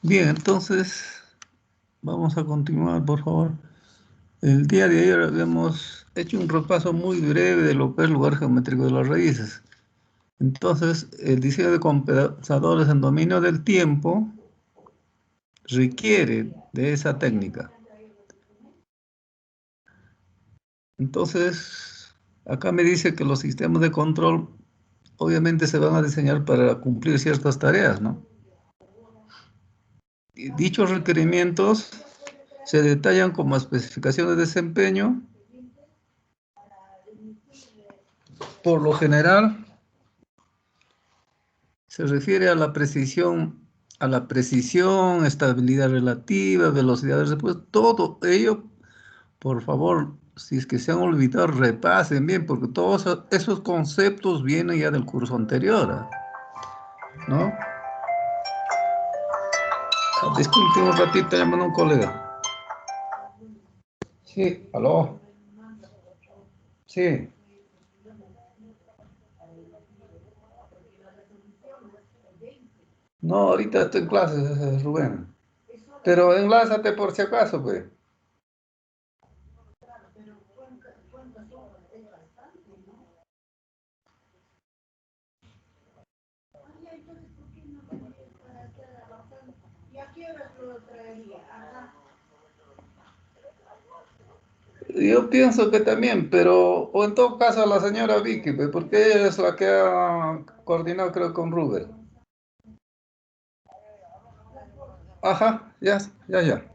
Bien, entonces vamos a continuar, por favor. El día de ayer habíamos hecho un repaso muy breve de lo que es el lugar geométrico de las raíces. Entonces, el diseño de compensadores en dominio del tiempo requiere de esa técnica. Entonces, acá me dice que los sistemas de control obviamente se van a diseñar para cumplir ciertas tareas, ¿no? Y dichos requerimientos se detallan como especificación de desempeño. Por lo general, se refiere a la precisión, estabilidad relativa, velocidad de respuesta, todo ello, por favor, si es que se han olvidado, repasen bien, porque todos esos conceptos vienen ya del curso anterior, ¿no? Disculpe un ratito, llamando a un colega. Sí, aló. Sí. No, ahorita estoy en clases, Rubén. Pero enlázate por si acaso, pues. Yo pienso que también, pero, o en todo caso a la señora Vicky, pues, porque ella es la que ha coordinado, creo, con Rubén. Ajá, ya, ya, ya.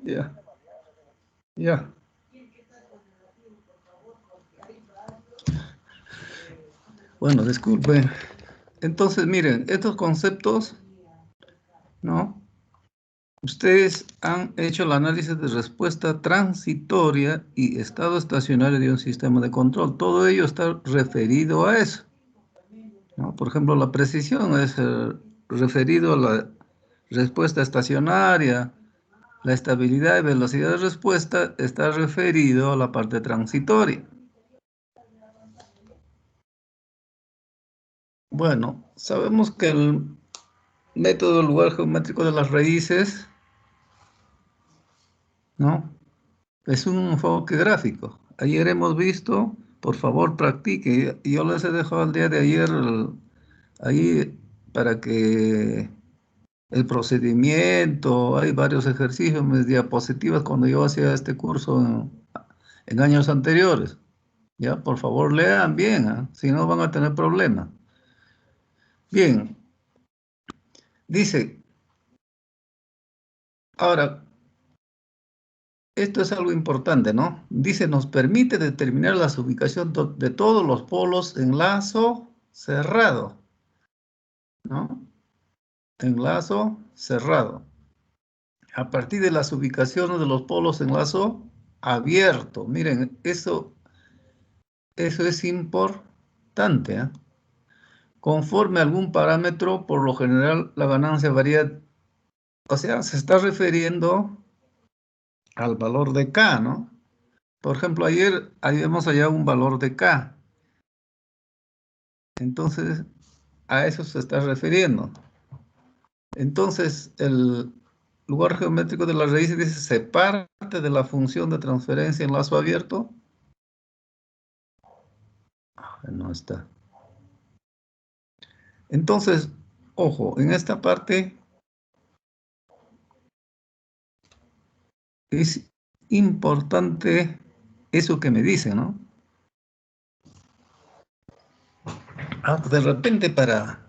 Ya, ya. Bueno, disculpen. Entonces, miren, estos conceptos, ¿no? Ustedes han hecho el análisis de respuesta transitoria y estado estacionario de un sistema de control. Todo ello está referido a eso, ¿no? Por ejemplo, la precisión es referido a la respuesta estacionaria. La estabilidad y velocidad de respuesta está referido a la parte transitoria. Bueno, sabemos que el método del lugar geométrico de las raíces, ¿no? Es un enfoque gráfico. Ayer hemos visto, por favor, practique. Yo les he dejado el día de ayer ahí para que el procedimiento, hay varios ejercicios, mis diapositivas cuando yo hacía este curso en años anteriores. Ya, por favor, lean bien, ¿ah? Si no van a tener problemas. Bien, dice, ahora, esto es algo importante, ¿no? Dice, nos permite determinar la ubicación de todos los polos en lazo cerrado, ¿no? En lazo cerrado. A partir de las ubicaciones de los polos en lazo abierto. Miren, eso es importante, ¿eh? Conforme a algún parámetro, por lo general la ganancia varía, o sea, se está refiriendo al valor de K, ¿no? Por ejemplo, ayer habíamos hallado un valor de K. Entonces, a eso se está refiriendo. Entonces, el lugar geométrico de la raíz dice, se parte de la función de transferencia en lazo abierto. No está. Entonces, ojo, en esta parte es importante eso que me dicen, ¿no? De repente, para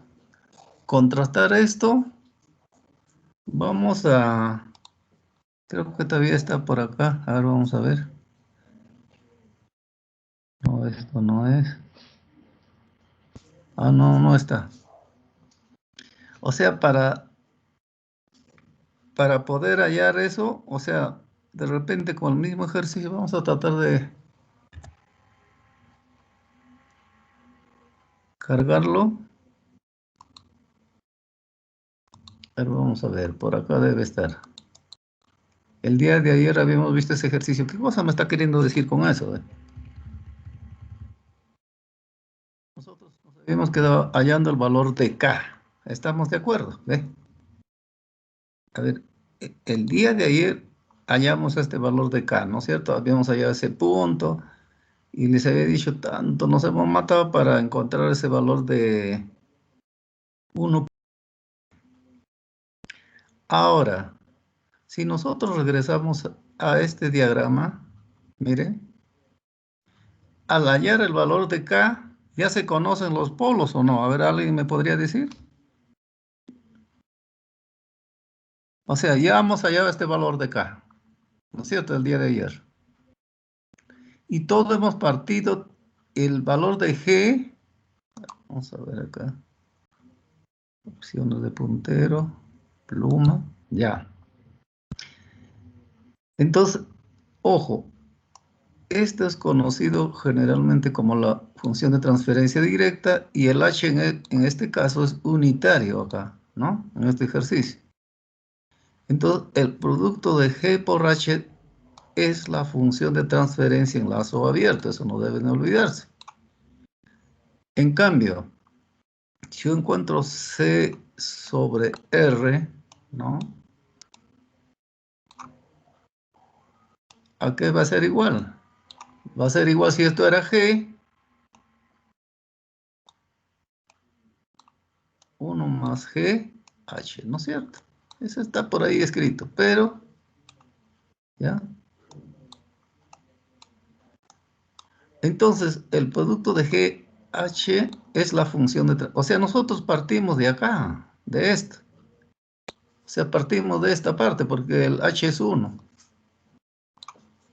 contrastar esto, vamos a... Creo que todavía está por acá. A ver, vamos a ver. No, esto no es. Ah, no, no está. O sea, para poder hallar eso, o sea, de repente con el mismo ejercicio vamos a tratar de cargarlo. Pero vamos a ver, por acá debe estar. El día de ayer habíamos visto ese ejercicio. ¿Qué cosa me está queriendo decir con eso? nosotros nos habíamos quedado hallando el valor de K. ¿Estamos de acuerdo? ¿Ve? A ver, el día de ayer hallamos este valor de K, ¿no es cierto? Habíamos hallado ese punto y les había dicho tanto, nos hemos matado para encontrar ese valor de 1. Ahora, si nosotros regresamos a este diagrama, miren, al hallar el valor de K, ¿ya se conocen los polos o no? A ver, ¿alguien me podría decir? O sea, ya hemos hallado este valor de K, ¿no es cierto? El día de ayer. Y todo hemos partido el valor de G. Vamos a ver acá. Opciones de puntero, pluma, ya. Entonces, ojo, esto es conocido generalmente como la función de transferencia directa y el h en este caso es unitario acá, ¿no? En este ejercicio. Entonces, el producto de G por H es la función de transferencia en lazo abierto, eso no deben olvidarse. En cambio, si yo encuentro C sobre R, ¿no? ¿A qué va a ser igual? Va a ser igual si esto era G, 1 más G, H, ¿no es cierto? Eso está por ahí escrito, pero, ¿ya? Entonces, el producto de G, H es la función de... O sea, nosotros partimos de acá, de esto. O sea, partimos de esta parte porque el H es 1,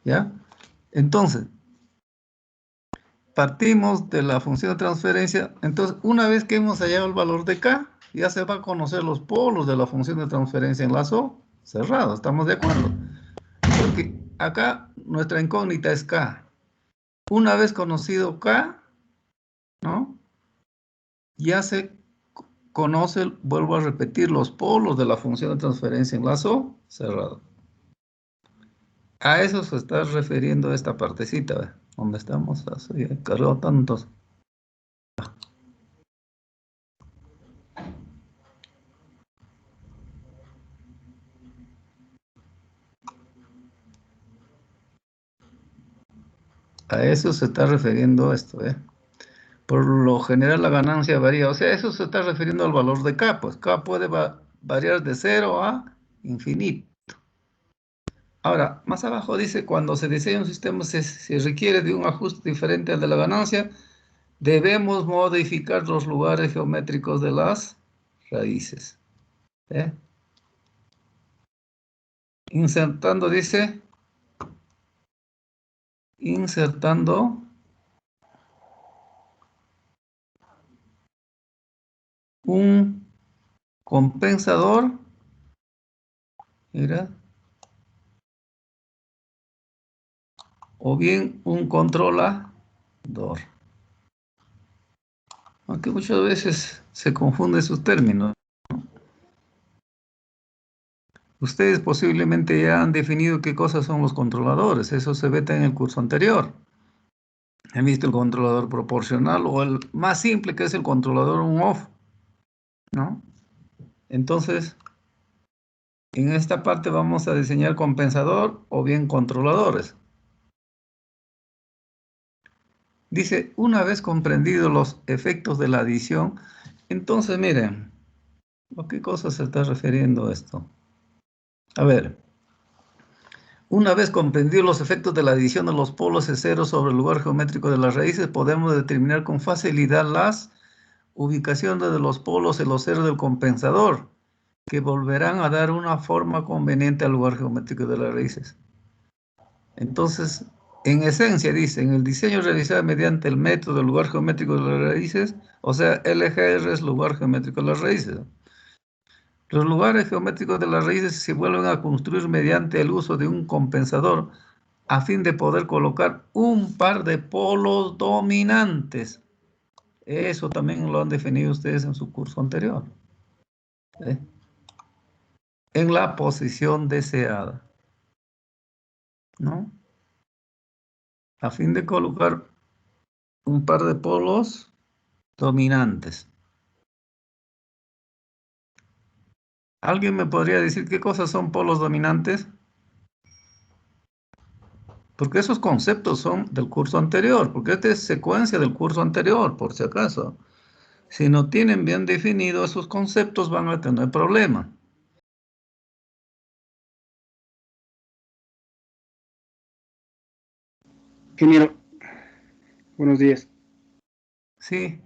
¿ya? Entonces, partimos de la función de transferencia. Entonces, una vez que hemos hallado el valor de K, ya se va a conocer los polos de la función de transferencia en lazo cerrado. ¿Estamos de acuerdo? Porque acá nuestra incógnita es K. Una vez conocido K, ¿no? Ya se conoce, vuelvo a repetir, los polos de la función de transferencia en lazo cerrado. A eso se está refiriendo esta partecita, ¿ve? Donde estamos, así, cargado tantos. A eso se está refiriendo esto, ¿eh? Por lo general la ganancia varía, o sea, eso se está refiriendo al valor de K, pues K puede variar de 0 a infinito. Ahora, más abajo dice, cuando se diseña un sistema se requiere de un ajuste diferente al de la ganancia, debemos modificar los lugares geométricos de las raíces. ¿Eh? Insertando, dice, insertando un compensador, mira, o bien un controlador. Aunque muchas veces se confunden sus términos. Ustedes posiblemente ya han definido qué cosas son los controladores. Eso se ve en el curso anterior. Han visto el controlador proporcional o el más simple que es el controlador on-off, ¿no? Entonces, en esta parte vamos a diseñar compensador o bien controladores. Dice, una vez comprendidos los efectos de la adición, entonces miren, ¿a qué cosa se está refiriendo esto? A ver, una vez comprendidos los efectos de la adición de los polos de cero sobre el lugar geométrico de las raíces, podemos determinar con facilidad las ubicaciones de los polos en los ceros del compensador, que volverán a dar una forma conveniente al lugar geométrico de las raíces. Entonces, en esencia, dice, en el diseño realizado mediante el método del lugar geométrico de las raíces, o sea, LGR es lugar geométrico de las raíces. Los lugares geométricos de las raíces se vuelven a construir mediante el uso de un compensador a fin de poder colocar un par de polos dominantes. Eso también lo han definido ustedes en su curso anterior, ¿eh? En la posición deseada, ¿no? A fin de colocar un par de polos dominantes. ¿Alguien me podría decir qué cosas son polos dominantes? Porque esos conceptos son del curso anterior, porque esta es secuencia del curso anterior, por si acaso. Si no tienen bien definidos esos conceptos, van a tener problemas. Ingeniero, buenos días. Sí,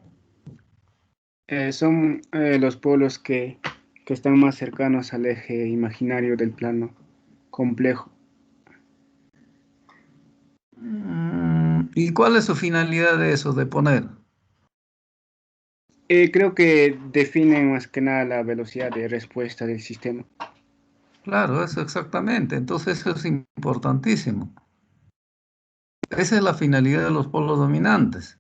Son los polos que están más cercanos al eje imaginario del plano complejo. ¿y cuál es su finalidad de eso, de poner? Creo que definen más que nada la velocidad de respuesta del sistema. Claro, eso exactamente. Entonces eso es importantísimo. Esa es la finalidad de los polos dominantes,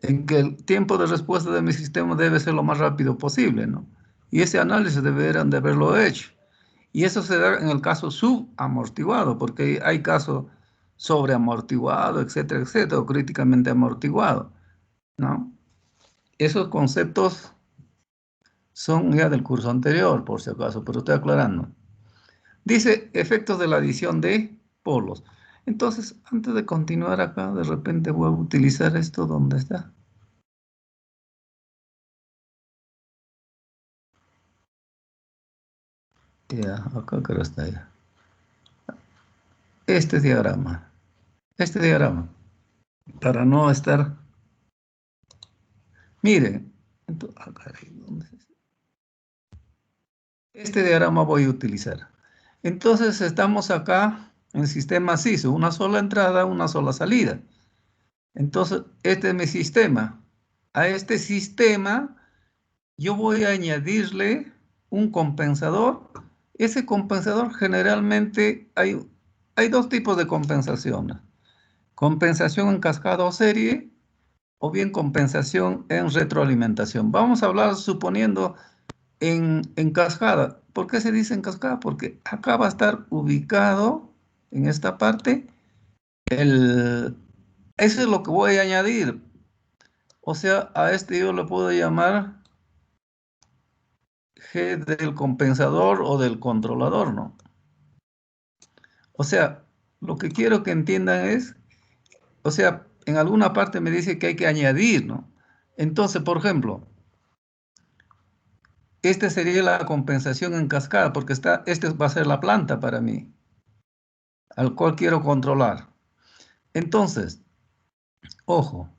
en que el tiempo de respuesta de mi sistema debe ser lo más rápido posible, ¿no? Y ese análisis deberían de haberlo hecho. Y eso se da en el caso subamortiguado, porque hay casos sobreamortiguado, etcétera, etcétera, o críticamente amortiguado, ¿no? Esos conceptos son ya del curso anterior, por si acaso, pero estoy aclarando. Dice efectos de la adición de polos. Entonces, antes de continuar acá, de repente voy a utilizar esto donde está. Ya, acá creo que está ya. Este diagrama. Este diagrama. Para no estar... Miren. Acá, ¿dónde es? Este diagrama voy a utilizar. Entonces, estamos acá en sistema CISO. Una sola entrada, una sola salida. Entonces, este es mi sistema. A este sistema yo voy a añadirle un compensador. Ese compensador generalmente hay dos tipos de compensaciones. Compensación en cascada o serie o bien compensación en retroalimentación. Vamos a hablar suponiendo en cascada. ¿Por qué se dice en cascada? Porque acá va a estar ubicado en esta parte eso es lo que voy a añadir. O sea, a este yo le puedo llamar G del compensador o del controlador, ¿no? O sea, lo que quiero que entiendan es, o sea, en alguna parte me dice que hay que añadir, ¿no? Entonces, por ejemplo, esta sería la compensación en cascada, porque este va a ser la planta para mí, al cual quiero controlar. Entonces, ojo,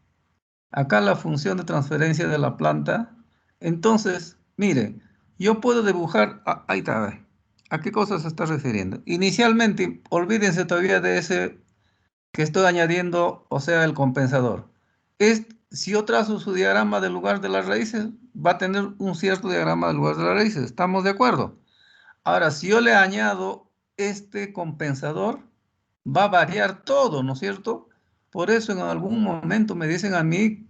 acá la función de transferencia de la planta. Entonces, mire, yo puedo dibujar, ahí está, ¿a qué cosa se está refiriendo? Inicialmente, olvídense todavía de ese que estoy añadiendo, o sea, el compensador. Si yo trazo su diagrama del lugar de las raíces, va a tener un cierto diagrama del lugar de las raíces. ¿Estamos de acuerdo? Ahora, si yo le añado este compensador, va a variar todo, ¿no es cierto? Por eso en algún momento me dicen a mí,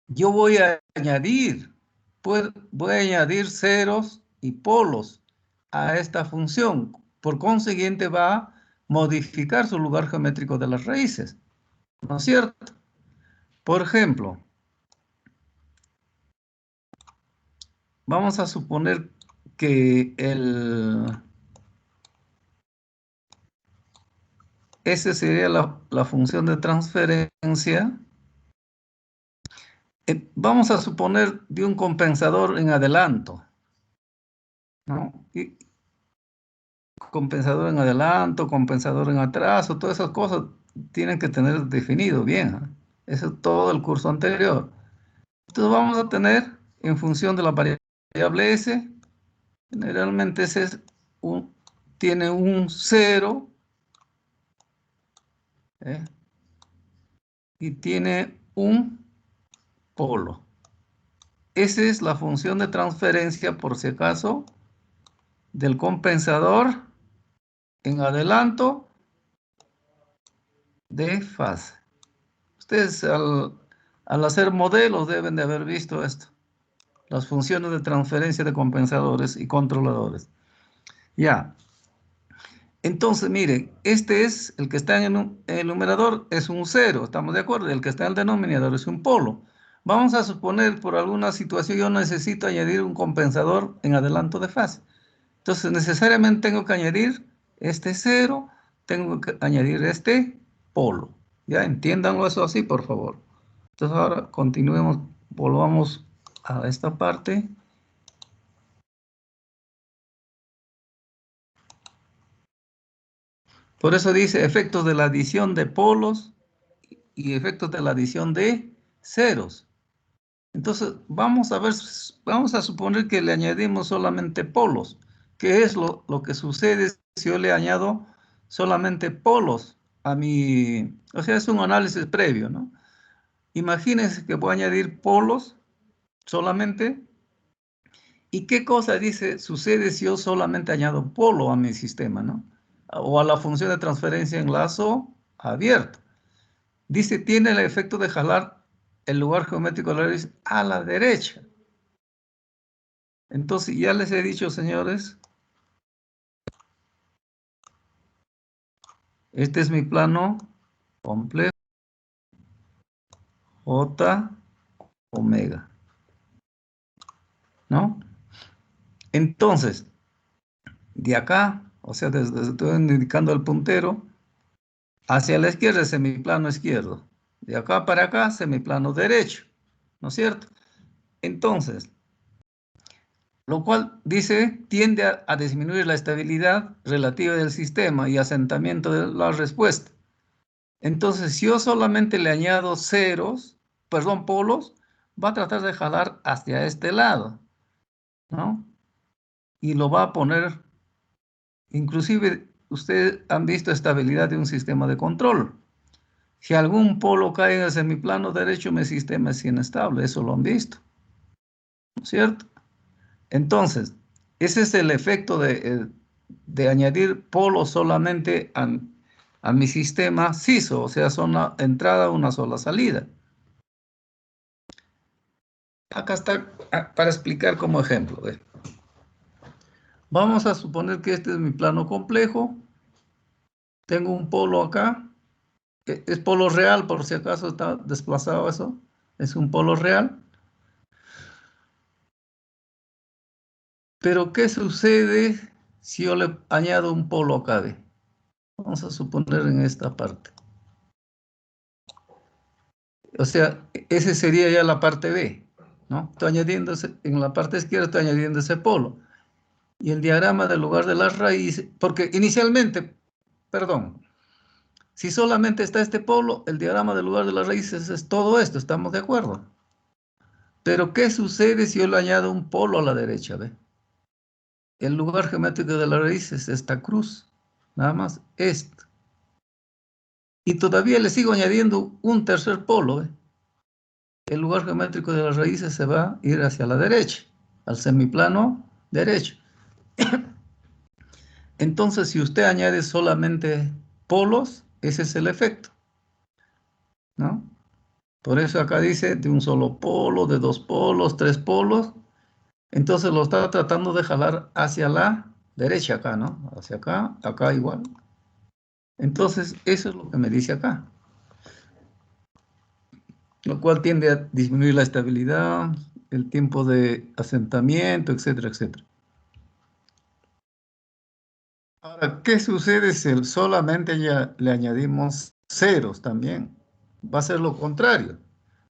yo voy a añadir, voy a añadir ceros y polos a esta función. Por consiguiente, va a modificar su lugar geométrico de las raíces, ¿no es cierto? Por ejemplo, vamos a suponer que esa sería la función de transferencia. Vamos a suponer de un compensador en adelanto, ¿no? Y compensador en adelanto, compensador en atraso, todas esas cosas tienen que tener definido bien, ¿eh? Eso es todo el curso anterior. Entonces vamos a tener, en función de la variable S, generalmente ese tiene un 0, ¿eh? Y tiene un polo. Esa es la función de transferencia, por si acaso, del compensador en adelanto de fase. Ustedes al hacer modelos deben de haber visto esto. Las funciones de transferencia de compensadores y controladores. Ya. Entonces, miren, este es el que está en el numerador, es un 0, ¿estamos de acuerdo? El que está en el denominador es un polo. Vamos a suponer, por alguna situación, yo necesito añadir un compensador en adelanto de fase. Entonces, necesariamente tengo que añadir este cero, tengo que añadir este polo. Ya, entiéndanlo eso así, por favor. Entonces, ahora continuemos, volvamos a esta parte. Por eso dice efectos de la adición de polos y efectos de la adición de ceros. Entonces, vamos a ver, vamos a suponer que le añadimos solamente polos. ¿Qué es lo que sucede si yo le añado solamente polos a mi... O sea, es un análisis previo, ¿no? Imagínense que voy a añadir polos solamente. ¿Y qué cosa dice sucede si yo solamente añado polo a mi sistema, ¿no? O a la función de transferencia en lazo abierto. Dice, tiene el efecto de jalar el lugar geométrico de la raíz a la derecha. Entonces, ya les he dicho, señores, este es mi plano complejo J omega, ¿no? Entonces, de acá, o sea, desde estoy indicando el puntero, hacia la izquierda es semiplano izquierdo. De acá para acá, semiplano derecho, ¿no es cierto? Entonces, lo cual dice, tiende a disminuir la estabilidad relativa del sistema y asentamiento de la respuesta. Entonces, si yo solamente le añado ceros, perdón, polos, va a tratar de jalar hacia este lado, ¿no? Y lo va a poner, inclusive, ustedes han visto estabilidad de un sistema de control. Si algún polo cae en el semiplano derecho, mi sistema es inestable, eso lo han visto, ¿no es cierto? Entonces, ese es el efecto de añadir polos solamente a mi sistema CISO, o sea, son una entrada, una sola salida. Acá está para explicar como ejemplo. Vamos a suponer que este es mi plano complejo. Tengo un polo acá. Es polo real, por si acaso está desplazado eso. Es un polo real. Pero, ¿qué sucede si yo le añado un polo acá? Vamos a suponer en esta parte. O sea, ese sería ya la parte B, ¿no? Estoy añadiendo, en la parte izquierda estoy añadiendo ese polo. Y el diagrama del lugar de las raíces, porque inicialmente, perdón, si solamente está este polo, el diagrama del lugar de las raíces es todo esto, ¿estamos de acuerdo? Pero, ¿qué sucede si yo le añado un polo a la derecha, ve? El lugar geométrico de la raíz es esta cruz, nada más esto. Y todavía le sigo añadiendo un tercer polo, ¿ve? El lugar geométrico de las raíces se va a ir hacia la derecha, al semiplano derecho. Entonces, si usted añade solamente polos, ese es el efecto, ¿no? Por eso acá dice de un solo polo, de dos polos, tres polos. Entonces lo está tratando de jalar hacia la derecha acá, ¿no? Hacia acá, acá igual. Entonces, eso es lo que me dice acá. Lo cual tiende a disminuir la estabilidad, el tiempo de asentamiento, etcétera, etcétera. Ahora, ¿qué sucede si solamente ya le añadimos ceros también? Va a ser lo contrario.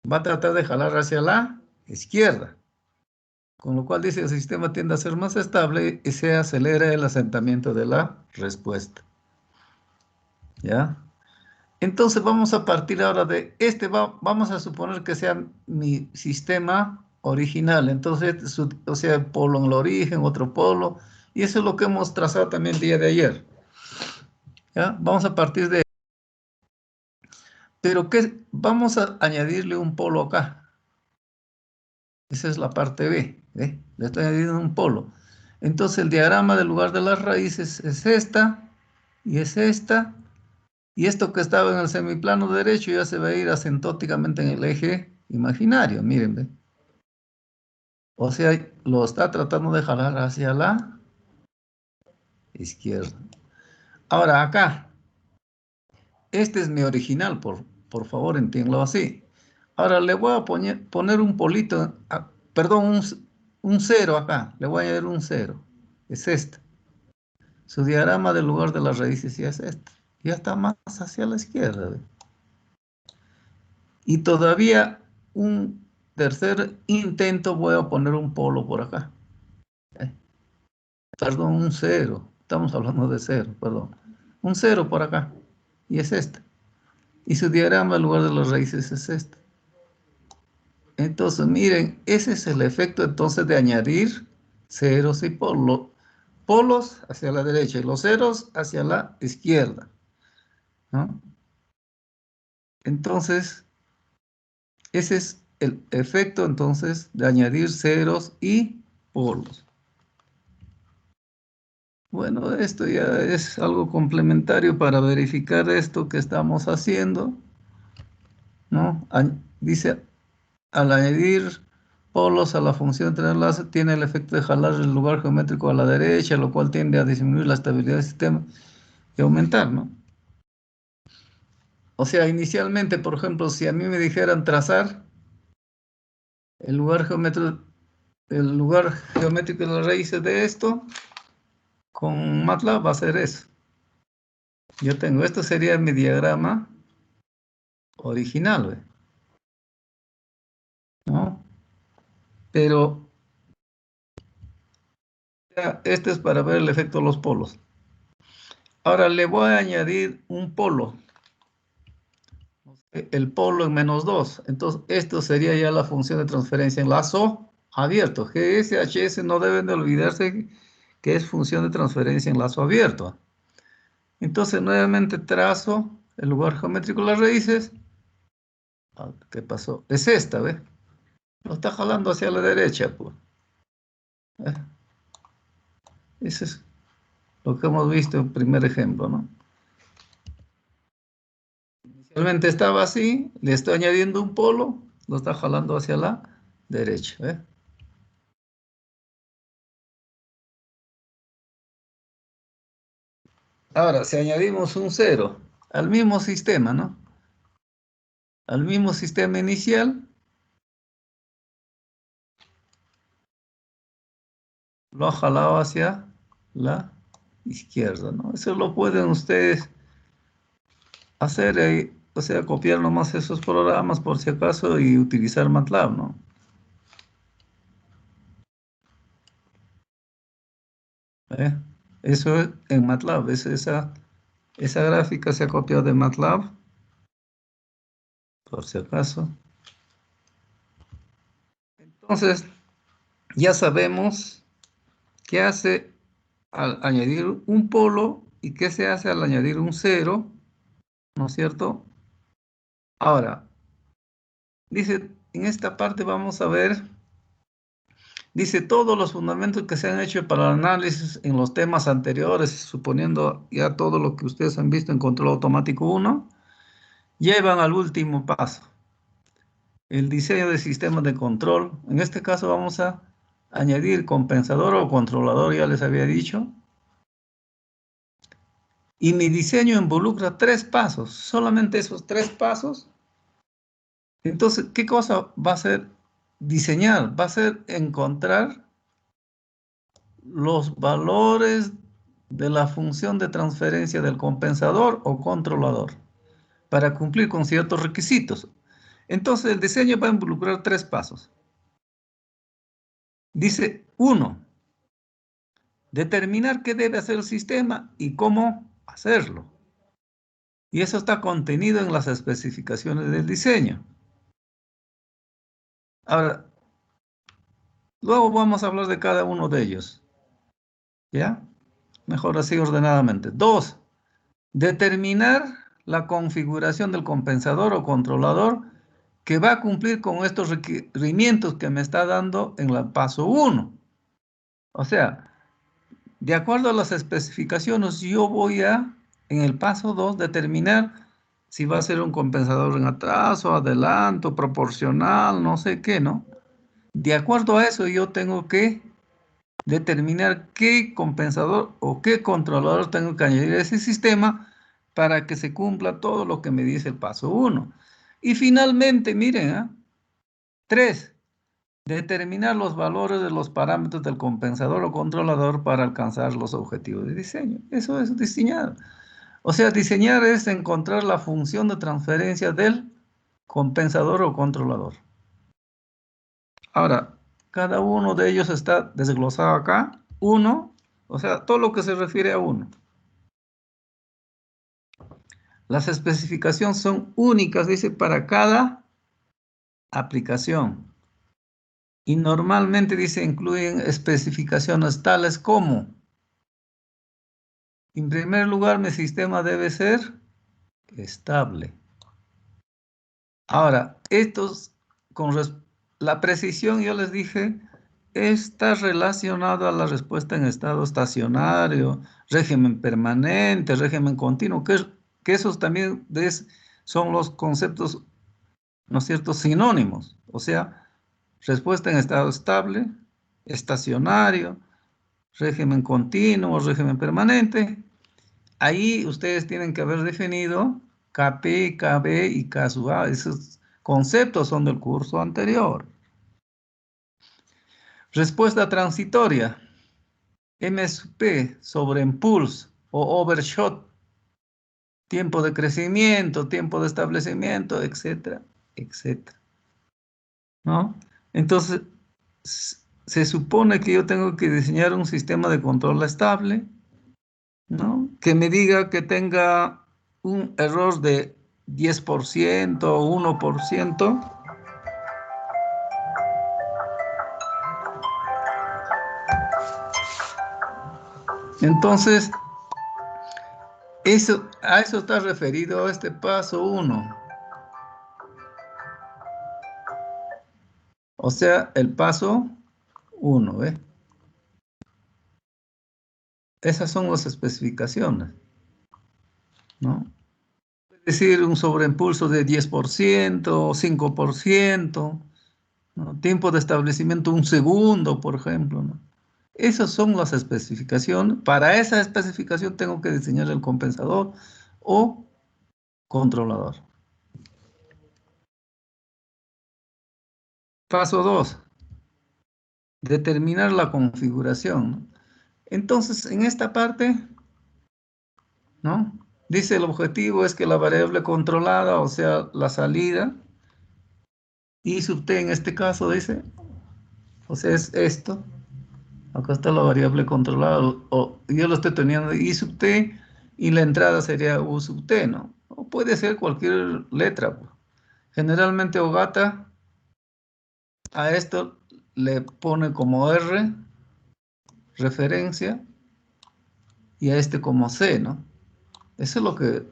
Va a tratar de jalar hacia la izquierda. Con lo cual dice el sistema tiende a ser más estable y se acelera el asentamiento de la respuesta. ¿Ya? Entonces vamos a partir ahora de este, vamos a suponer que sea mi sistema original. Entonces, o sea, polo en el origen, otro polo. Y eso es lo que hemos trazado también el día de ayer. ¿Ya? Vamos a partir de... Pero ¿qué? Vamos a añadirle un polo acá. Esa es la parte B. ¿Ve? Le estoy añadiendo un polo. Entonces el diagrama del lugar de las raíces es esta y es esta. Y esto que estaba en el semiplano derecho ya se va a ir asentóticamente en el eje imaginario. Miren, ¿ve? O sea, lo está tratando de jalar hacia la izquierda. Ahora acá. Este es mi original, por favor, entiéndalo así. Ahora le voy a poner un polito, perdón, un 0 acá. Le voy a añadir un 0. Es este. Su diagrama del lugar de las raíces ya es este. Ya está más hacia la izquierda. ¿Ve? Y todavía un tercer intento voy a poner un polo por acá. Perdón, un 0. Estamos hablando de 0, perdón. Un 0 por acá. Y es este. Y su diagrama en lugar de las raíces es este. Entonces, miren, ese es el efecto entonces de añadir ceros y polos hacia la derecha y los ceros hacia la izquierda, ¿no? Entonces, ese es el efecto entonces de añadir ceros y polos. Bueno, esto ya es algo complementario para verificar esto que estamos haciendo, ¿no? Dice, al añadir polos a la función de tener enlace, tiene el efecto de jalar el lugar geométrico a la derecha, lo cual tiende a disminuir la estabilidad del sistema y aumentar, ¿no? O sea, inicialmente, por ejemplo, si a mí me dijeran trazar el lugar geométrico de las raíces de esto, con MATLAB va a ser eso. Yo tengo, esto sería mi diagrama original, ¿ve? ¿No? Pero este es para ver el efecto de los polos. Ahora le voy a añadir un polo. El polo en -2. Entonces, esto sería ya la función de transferencia en lazo abierto. GSHS no deben de olvidarse que es función de transferencia en lazo abierto. Entonces, nuevamente trazo el lugar geométrico de las raíces. ¿Qué pasó? Es esta, ¿ves? Lo está jalando hacia la derecha, pues. Ese es lo que hemos visto en el primer ejemplo, ¿no? Inicialmente estaba así, le estoy añadiendo un polo, lo está jalando hacia la derecha, ¿ves? Ahora, si añadimos un 0 al mismo sistema, ¿no? Al mismo sistema inicial, lo ha jalado hacia la izquierda, ¿no? Eso lo pueden ustedes hacer, o sea, copiar nomás esos programas por si acaso y utilizar MATLAB, ¿no? ¿Eh? Eso es en MATLAB, esa gráfica se ha copiado de MATLAB, por si acaso. Entonces, ya sabemos qué hace al añadir un polo y qué se hace al añadir un 0, ¿no es cierto? Ahora, dice, en esta parte vamos a ver, dice todos los fundamentos que se han hecho para el análisis en los temas anteriores, suponiendo ya todo lo que ustedes han visto en control automático 1, llevan al último paso, el diseño de sistemas de control. En este caso vamos a añadir compensador o controlador, ya les había dicho. Y mi diseño involucra 3 pasos, solamente esos 3 pasos. Entonces, ¿qué cosa va a ser diseñar? Va a ser encontrar los valores de la función de transferencia del compensador o controlador para cumplir con ciertos requisitos. Entonces, el diseño va a involucrar 3 pasos. Dice, 1, determinar qué debe hacer el sistema y cómo hacerlo. Y eso está contenido en las especificaciones del diseño. Ahora, luego vamos a hablar de cada uno de ellos. ¿Ya? Mejor así ordenadamente. 2, determinar la configuración del compensador o controlador que va a cumplir con estos requerimientos que me está dando en el paso 1. O sea, de acuerdo a las especificaciones, yo voy a, en el paso 2, determinar si va a ser un compensador en atraso, adelanto, proporcional, no sé qué, ¿no? De acuerdo a eso, yo tengo que determinar qué compensador o qué controlador tengo que añadir a ese sistema para que se cumpla todo lo que me dice el paso 1. Y finalmente, miren, 3. Determinar los valores de los parámetros del compensador o controlador para alcanzar los objetivos de diseño. Eso es diseñar. O sea, diseñar es encontrar la función de transferencia del compensador o controlador. Ahora, cada uno de ellos está desglosado acá. 1, o sea, todo lo que se refiere a 1. Las especificaciones son únicas, dice, para cada aplicación. Y normalmente, dice, incluyen especificaciones tales como: en primer lugar, mi sistema debe ser estable. Ahora, la precisión, yo les dije, está relacionada a la respuesta en estado estacionario, régimen permanente, régimen continuo, que esos también son los conceptos, ¿no es cierto?, sinónimos. O sea, respuesta en estado estable, estacionario, régimen continuo, régimen permanente. Ahí ustedes tienen que haber definido KP, KB y K sub A. Esos conceptos son del curso anterior. Respuesta transitoria. M sub P sobre impulse o overshot. Tiempo de crecimiento, tiempo de establecimiento, etcétera, etcétera. ¿No? Entonces, se supone que yo tengo que diseñar un sistema de control estable, ¿no?, que me diga que tenga un error de 10% o 1%. Entonces, a eso está referido este paso 1. O sea, el paso 1, ¿ve? Esas son las especificaciones, ¿no? Es decir, un sobreimpulso de 10% o 5%, ¿no? Tiempo de establecimiento 1 segundo, por ejemplo, ¿no? Esas son las especificaciones. Para esa especificación tengo que diseñar el compensador o controlador. Paso 2. Determinar la configuración, ¿no? Entonces, en esta parte, ¿no?, dice el objetivo es que la variable controlada, o sea, la salida, I sub t en este caso, dice, o sea, es esto. Acá está la variable controlada, o yo lo estoy teniendo I sub t, y la entrada sería U sub t, ¿no? O puede ser cualquier letra. Generalmente Ogata a esto le pone como R, referencia, y a este como C, ¿no? Eso es lo que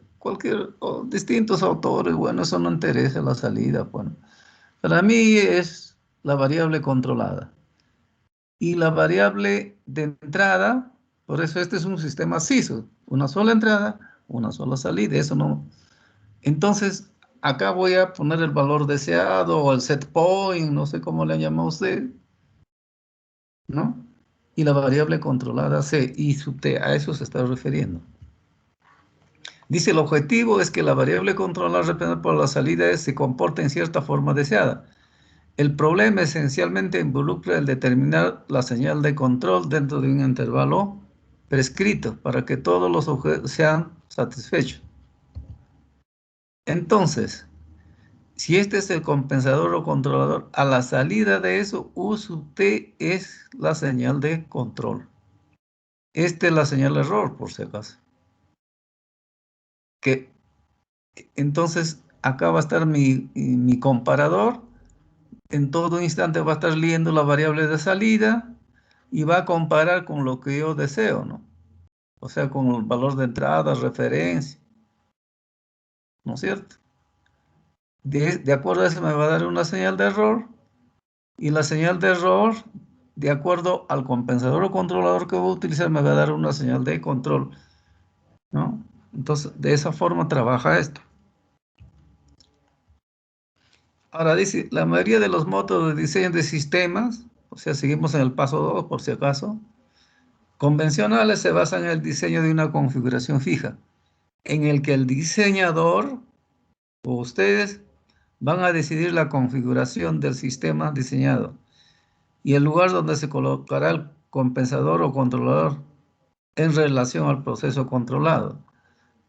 distintos autores, bueno, eso no interesa la salida, bueno. Para mí es la variable controlada. Y la variable de entrada, por eso este es un sistema CISO, una sola entrada, una sola salida, eso no. Entonces, acá voy a poner el valor deseado o el set point, no sé cómo le llama usted, ¿no? Y la variable controlada C, I sub t, a eso se está refiriendo. Dice, el objetivo es que la variable controlada representada por la salida se comporte en cierta forma deseada. El problema esencialmente involucra el determinar la señal de control dentro de un intervalo prescrito para que todos los objetos sean satisfechos. Entonces, si este es el compensador o controlador, a la salida de eso, U sub t es la señal de control. Esta es la señal de error, por si acaso. Entonces, acá va a estar mi comparador. En todo instante va a estar leyendo la variable de salida y va a comparar con lo que yo deseo, ¿no? O sea, con el valor de entrada, referencia, ¿no es cierto? De acuerdo a eso me va a dar una señal de error, y la señal de error, de acuerdo al compensador o controlador que voy a utilizar, me va a dar una señal de control, ¿no? Entonces, de esa forma trabaja esto. Ahora dice, la mayoría de los métodos de diseño de sistemas, o sea, seguimos en el paso 2 por si acaso, convencionales se basan en el diseño de una configuración fija, en el que el diseñador o ustedes van a decidir la configuración del sistema diseñado y el lugar donde se colocará el compensador o controlador en relación al proceso controlado.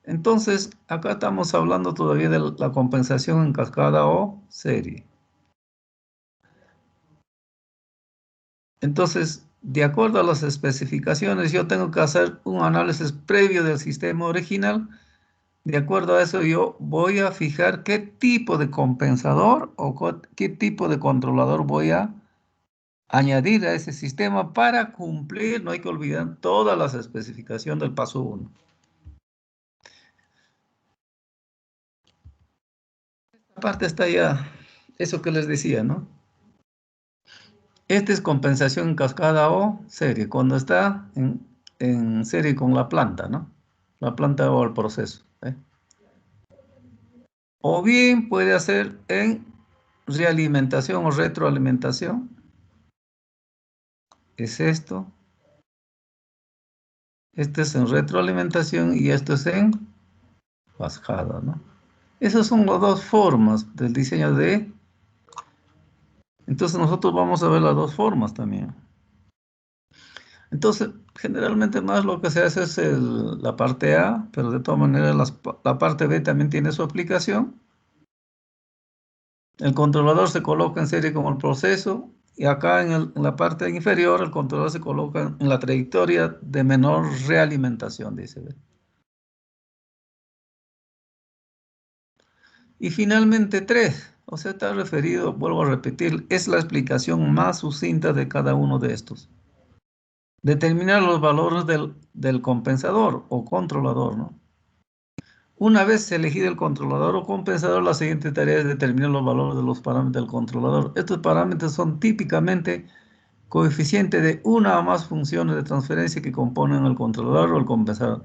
Entonces, acá estamos hablando todavía de la compensación en cascada o serie. Entonces, de acuerdo a las especificaciones, yo tengo que hacer un análisis previo del sistema original. De acuerdo a eso, yo voy a fijar qué tipo de compensador o qué tipo de controlador voy a añadir a ese sistema para cumplir, no hay que olvidar, todas las especificaciones del paso 1. Esta parte está ya, eso que les decía, ¿no? Esta es compensación en cascada o serie, cuando está en serie con la planta, ¿no? La planta o el proceso, ¿eh? O bien puede hacer en realimentación o retroalimentación. Es esto. Este es en retroalimentación y esto es en cascada, ¿no? Esas son las dos formas del diseño de... Entonces nosotros vamos a ver las dos formas también. Entonces, generalmente más lo que se hace es la parte A, pero de todas maneras la parte B también tiene su aplicación. El controlador se coloca en serie con el proceso y acá en la parte inferior el controlador se coloca en la trayectoria de menor realimentación, dice. Y finalmente 3, o sea, está referido, vuelvo a repetir, es la explicación más sucinta de cada uno de estos. Determinar los valores del compensador o controlador, ¿no? Una vez elegido el controlador o compensador, la siguiente tarea es determinar los valores de los parámetros del controlador. Estos parámetros son típicamente coeficientes de una o más funciones de transferencia que componen el controlador o el compensador.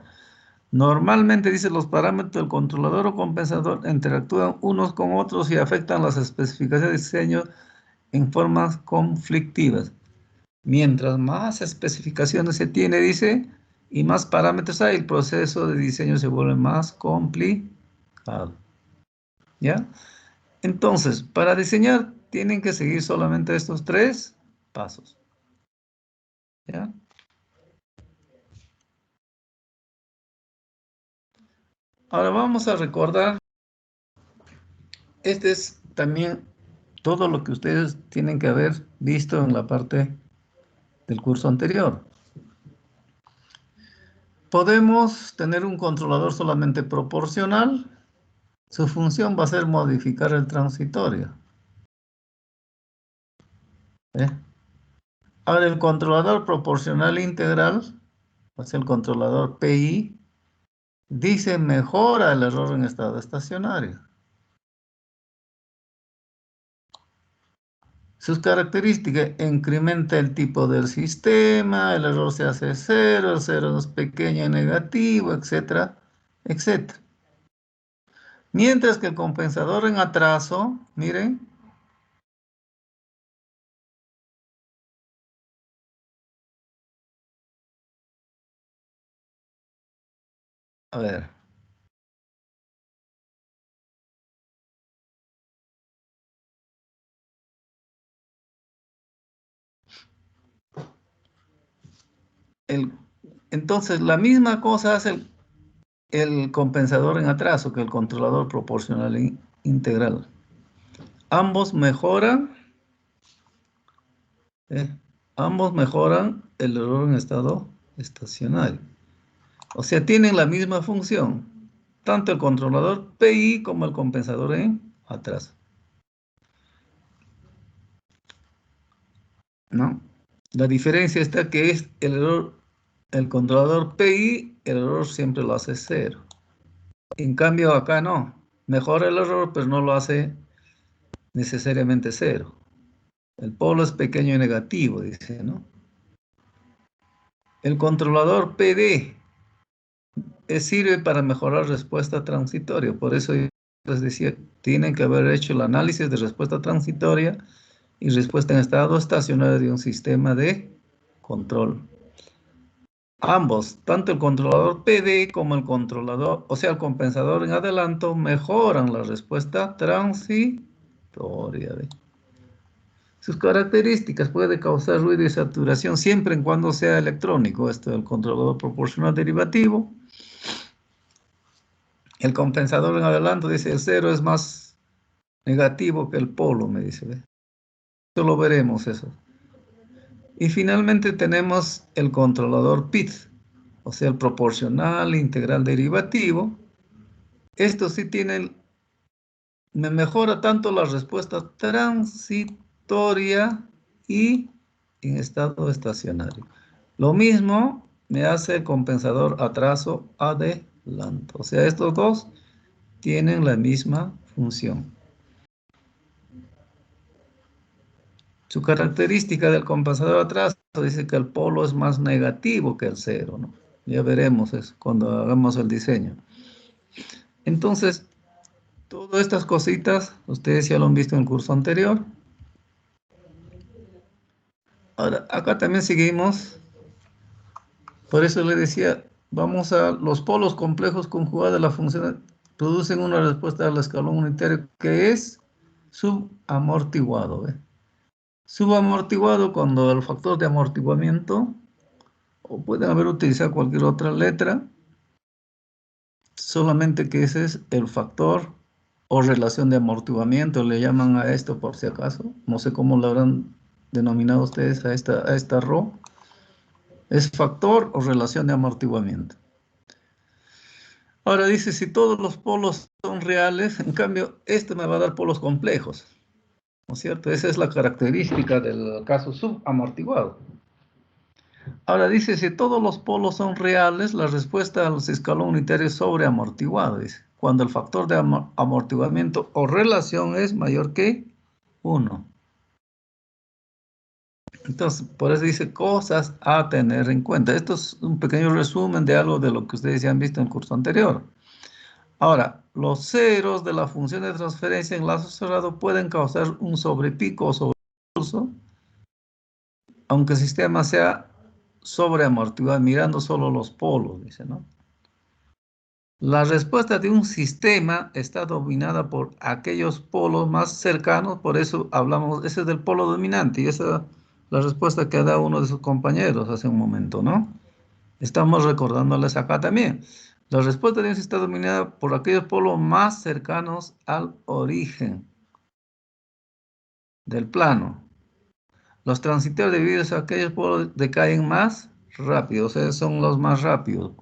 Normalmente, dice, los parámetros del controlador o compensador interactúan unos con otros y afectan las especificaciones de diseño en formas conflictivas. Mientras más especificaciones se tiene, dice, y más parámetros hay, el proceso de diseño se vuelve más complicado. ¿Ya? Entonces, para diseñar tienen que seguir solamente estos 3 pasos. ¿Ya? Ahora vamos a recordar, este es también todo lo que ustedes tienen que haber visto en la parte del curso anterior. Podemos tener un controlador solamente proporcional. Su función va a ser modificar el transitorio. ¿Eh? Ahora, el controlador proporcional integral, o sea, el controlador PI, dice mejora el error en estado estacionario. Sus características: incrementa el tipo del sistema, el error se hace cero, el cero es pequeño y negativo, etcétera, etcétera. Mientras que el compensador en atraso, miren, a ver, entonces la misma cosa hace el compensador en atraso que el controlador proporcional integral. Ambos mejoran, ambos mejoran el error en estado estacionario. O sea, tienen la misma función, tanto el controlador PI como el compensador en atraso. ¿No? La diferencia está que es el error, el controlador PI, el error siempre lo hace cero. En cambio acá no, mejora el error, pero no lo hace necesariamente cero. El polo es pequeño y negativo, dice, ¿no? El controlador PD sirve para mejorar respuesta transitoria. Por eso yo les decía, tienen que haber hecho el análisis de respuesta transitoria y respuesta en estado estacionario de un sistema de control. Ambos, tanto el controlador PD como el controlador, o sea, el compensador en adelanto, mejoran la respuesta transitoria. transistoria. ¿Ve? Sus características: puede causar ruido y saturación siempre y cuando sea electrónico. Esto es el controlador proporcional derivativo. El compensador en adelanto dice el cero es más negativo que el polo, me dice. ¿Ve? Esto lo veremos eso. Y finalmente tenemos el controlador PID, o sea, el proporcional integral derivativo. Esto sí me mejora tanto la respuesta transitoria y en estado estacionario. Lo mismo me hace el compensador atraso adelanto. O sea, estos dos tienen la misma función. Su característica del compensador atraso dice que el polo es más negativo que el cero, ¿no? Ya veremos eso cuando hagamos el diseño. Entonces, todas estas cositas, ustedes ya lo han visto en el curso anterior. Ahora, acá también seguimos. Por eso le decía, vamos a los polos complejos conjugados de la función, producen una respuesta al escalón unitario que es subamortiguado. ¿Ve? Subamortiguado cuando el factor de amortiguamiento, o pueden haber utilizado cualquier otra letra, solamente que ese es el factor o relación de amortiguamiento, le llaman a esto por si acaso, no sé cómo lo habrán denominado ustedes a esta RO, es factor o relación de amortiguamiento. Ahora dice, si todos los polos son reales, en cambio, este me va a dar polos complejos, ¿no es cierto? Esa es la característica del caso subamortiguado. Ahora dice, si todos los polos son reales, la respuesta a los escalón unitario es sobreamortiguado, dice, cuando el factor de amortiguamiento o relación es mayor que 1. Entonces, por eso dice cosas a tener en cuenta. Esto es un pequeño resumen de algo de lo que ustedes ya han visto en el curso anterior. Ahora, los ceros de la función de transferencia en lazo cerrado pueden causar un sobrepico o sobreimpulso, aunque el sistema sea sobreamortiguado, mirando solo los polos, dice, ¿no? La respuesta de un sistema está dominada por aquellos polos más cercanos, por eso hablamos, ese es del polo dominante, y esa es la respuesta que ha dado uno de sus compañeros hace un momento, ¿no? Estamos recordándoles acá también. La respuesta de un sistema está dominada por aquellos polos más cercanos al origen del plano. Los transitorios debidos a aquellos polos decaen más rápido, o sea, son los más rápidos.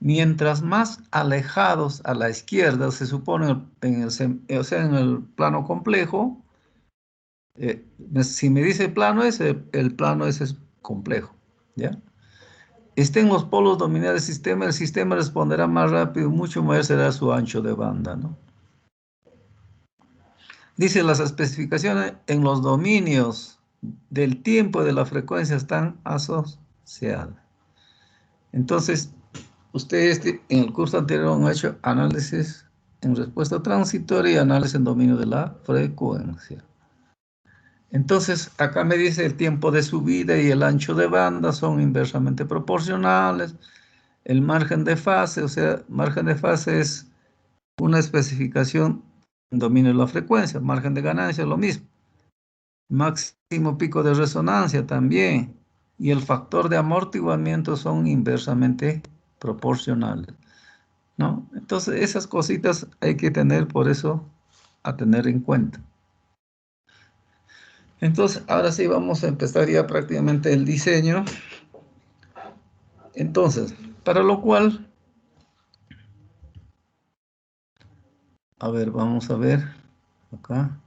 Mientras más alejados a la izquierda se supone en el plano complejo, si me dice plano ese, el plano ese es complejo, ¿ya? Estén los polos dominados del sistema, el sistema responderá más rápido, mucho mayor será su ancho de banda, ¿no? Dice, las especificaciones en los dominios del tiempo y de la frecuencia están asociadas. Entonces, ustedes en el curso anterior han hecho análisis en respuesta transitoria y análisis en dominio de la frecuencia. Entonces, acá me dice el tiempo de subida y el ancho de banda son inversamente proporcionales. El margen de fase, o sea, margen de fase es una especificación en dominio de la frecuencia. Margen de ganancia, lo mismo. Máximo pico de resonancia también. Y el factor de amortiguamiento son inversamente proporcionales, ¿no? Entonces, esas cositas hay que tener, por eso, a tener en cuenta. Entonces, ahora sí vamos a empezar ya prácticamente el diseño. Entonces, para lo cual, a ver, vamos a ver acá.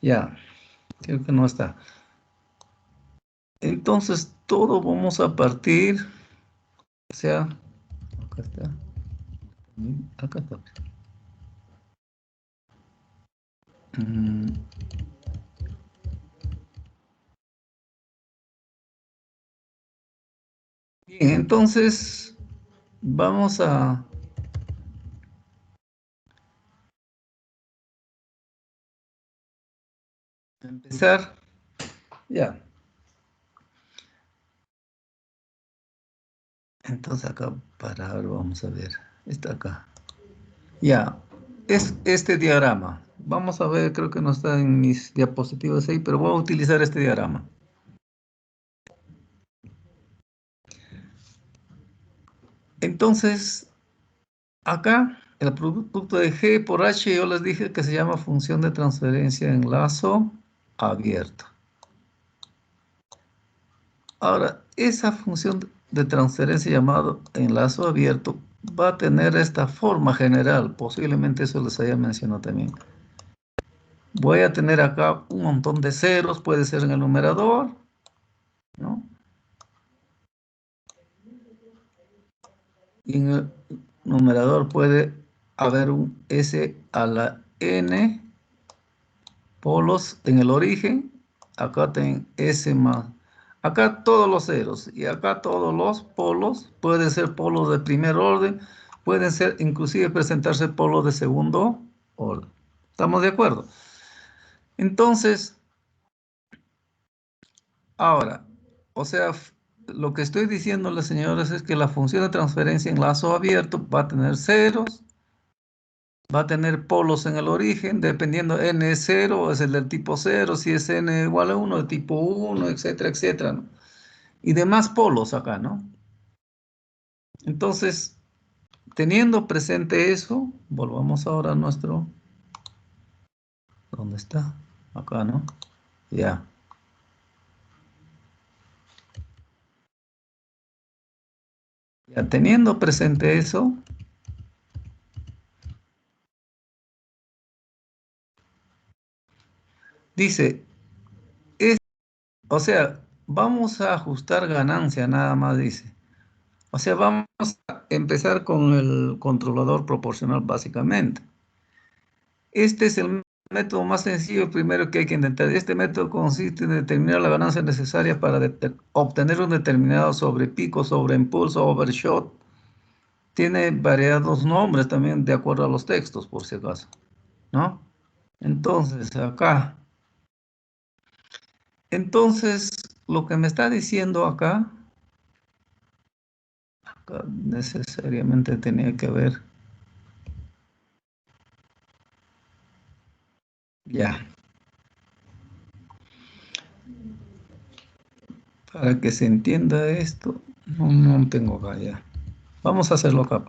Ya, creo que no está. Entonces, todo vamos a partir, o sea, acá está. Acá está. Bien, entonces vamos a empezar. Ya. Entonces acá para ahora vamos a ver. Está acá. Ya, es este diagrama. Vamos a ver, creo que no está en mis diapositivas ahí, pero voy a utilizar este diagrama. Entonces, acá, el producto de G por H, yo les dije que se llama función de transferencia en lazo abierto. Ahora, esa función de transferencia llamado enlazo abierto va a tener esta forma general. Posiblemente eso les haya mencionado también. Voy a tener acá un montón de ceros, puede ser en el numerador, ¿no? Y en el numerador puede haber un S a la N polos en el origen. Acá tengo S más. Acá todos los ceros y acá todos los polos. Pueden ser polos de primer orden. Pueden ser, inclusive presentarse polos de segundo orden. ¿Estamos de acuerdo? Entonces, ahora, o sea, lo que estoy diciéndole, señores, es que la función de transferencia en lazo abierto va a tener ceros, va a tener polos en el origen, dependiendo n es 0, es el del tipo 0, si es n igual a 1, de tipo 1, etcétera, etcétera, ¿no? Y demás polos acá, ¿no? Entonces, teniendo presente eso, volvamos ahora a nuestro... ¿Dónde está? Acá, ¿no? Ya. Ya teniendo presente eso, dice, o sea, vamos a ajustar ganancia, nada más dice. O sea, vamos a empezar con el controlador proporcional básicamente. Este es el método más sencillo primero que hay que intentar. Este método consiste en determinar la ganancia necesaria para obtener un determinado sobrepico, sobreimpulso, overshot. Tiene variados nombres también de acuerdo a los textos, por si acaso, ¿no? Entonces, acá. Entonces, lo que me está diciendo acá necesariamente tenía que ver. Ya. Para que se entienda esto, no tengo acá ya. Vamos a hacerlo acá.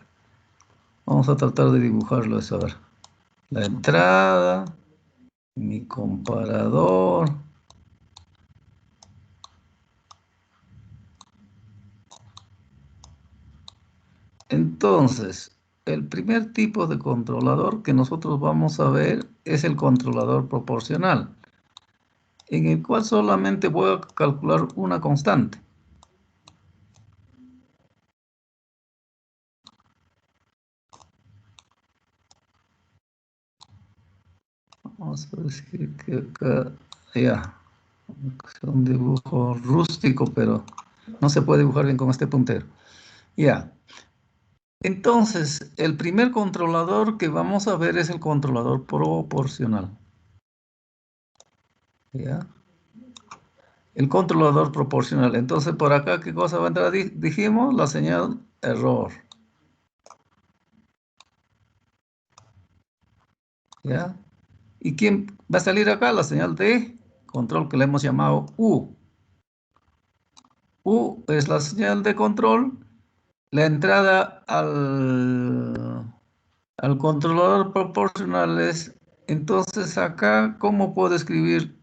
Vamos a tratar de dibujarlo eso. A ver. La entrada, mi comparador. Entonces, el primer tipo de controlador que nosotros vamos a ver es el controlador proporcional, en el cual solamente voy a calcular una constante. Vamos a decir que acá, ya, es un dibujo rústico, pero no se puede dibujar bien con este puntero. Ya. Entonces, el primer controlador que vamos a ver es el controlador proporcional. ¿Ya? El controlador proporcional. Entonces, por acá, ¿qué cosa va a entrar? Dijimos la señal error. ¿Ya? ¿Y quién va a salir acá? La señal de control que le hemos llamado U. U es la señal de control. La entrada al controlador proporcional es, entonces acá, ¿cómo puedo escribir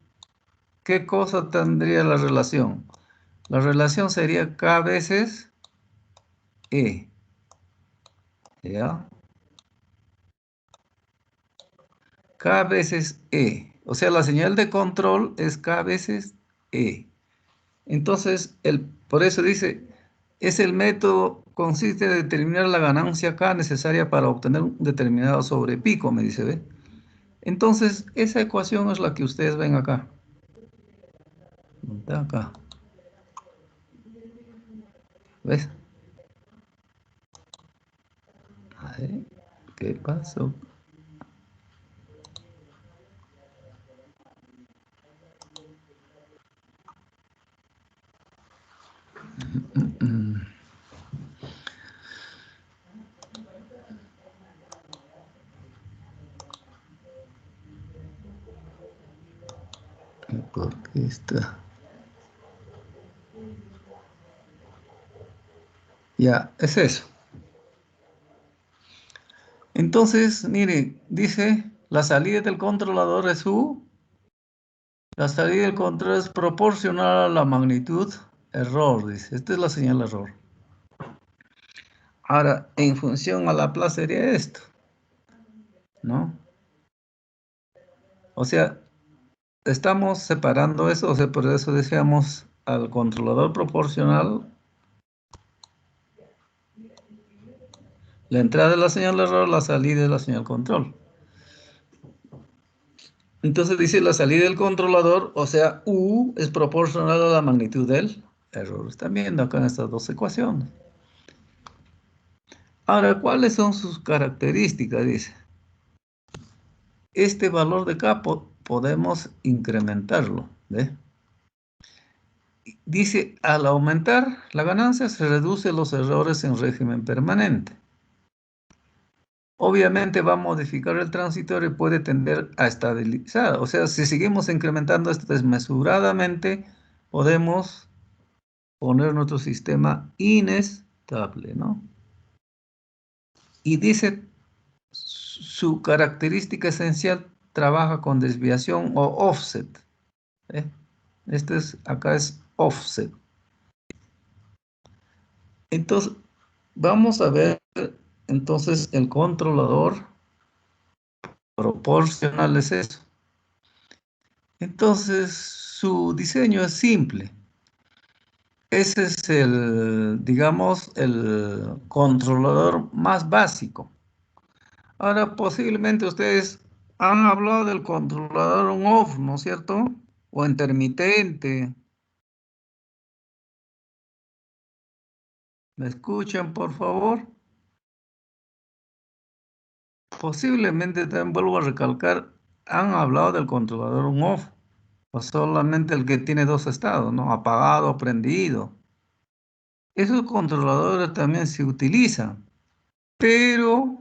qué cosa tendría la relación? La relación sería K veces E. ¿Ya? K veces E. O sea, la señal de control es K veces E. Entonces, por eso dice, es el método, consiste en determinar la ganancia K necesaria para obtener un determinado sobrepico, me dice, ¿ve? Entonces, esa ecuación es la que ustedes ven acá. Está acá. ¿Ves? Ay, ¿qué pasó? Porque está... Ya, es eso. Entonces, mire, dice, la salida del controlador es U. La salida del control es proporcional a la magnitud error, dice. Esta es la señal error. Ahora, en función a la plaza sería esto, ¿no? O sea, estamos separando eso, o sea, por eso decíamos al controlador proporcional, la entrada de la señal error, la salida de la señal control. Entonces dice la salida del controlador, o sea, U es proporcional a la magnitud del error. Están viendo acá en estas dos ecuaciones. Ahora, ¿cuáles son sus características? Dice, este valor de K podemos incrementarlo, ¿ve? Dice, al aumentar la ganancia se reducen los errores en régimen permanente. Obviamente va a modificar el transitorio y puede tender a estabilizar. O sea, si seguimos incrementando esto desmesuradamente, podemos poner nuestro sistema inestable, ¿no? Y dice, su característica esencial trabaja con desviación o offset. ¿Eh? Acá es offset. Entonces, vamos a ver entonces el controlador proporcional es eso. Entonces, su diseño es simple. Ese es el, digamos, el controlador más básico. Ahora, posiblemente ustedes han hablado del controlador on-off, ¿no es cierto? O intermitente. ¿Me escuchan, por favor? Posiblemente también vuelvo a recalcar, han hablado del controlador on-off, o solamente el que tiene dos estados, ¿no? Apagado o prendido. Esos controladores también se utilizan, pero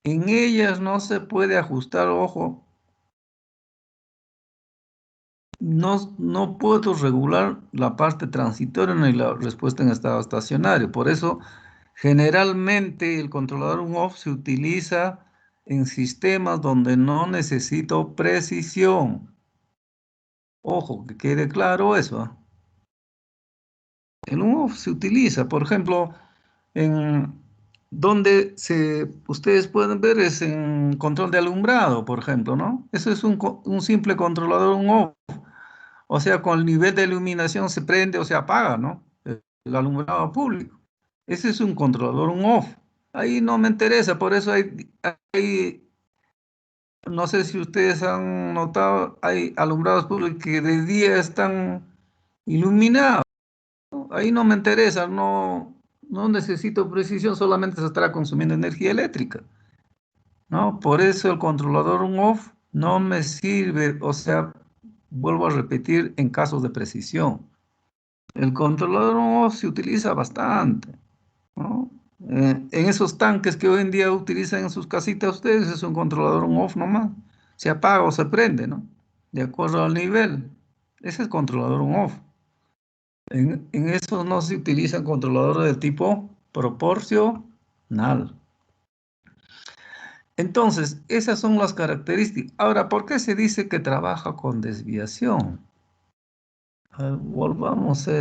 en ellas no se puede ajustar, ojo, no puedo regular la parte transitoria ni la respuesta en estado estacionario. Por eso, generalmente el controlador on-off se utiliza en sistemas donde no necesito precisión. Ojo, que quede claro eso, ¿ah? El on-off se utiliza, por ejemplo, en donde ustedes pueden ver es en control de alumbrado, por ejemplo, ¿no? Eso es un simple controlador on-off. O sea, con el nivel de iluminación se prende o se apaga, ¿no? El alumbrado público. Ese es un controlador on-off. Ahí no me interesa, por eso no sé si ustedes han notado, hay alumbrados públicos que de día están iluminados. Ahí no me interesa, no necesito precisión, solamente se estará consumiendo energía eléctrica, ¿no? Por eso el controlador on-off no me sirve, o sea, vuelvo a repetir, en casos de precisión. El controlador on-off se utiliza bastante, ¿no? En esos tanques que hoy en día utilizan en sus casitas ustedes, es un controlador on-off nomás. Se apaga o se prende, ¿no? De acuerdo al nivel. Ese es controlador on-off. En eso no se utilizan controladores de tipo proporcional. Entonces, esas son las características. Ahora, ¿por qué se dice que trabaja con desviación? Volvamos a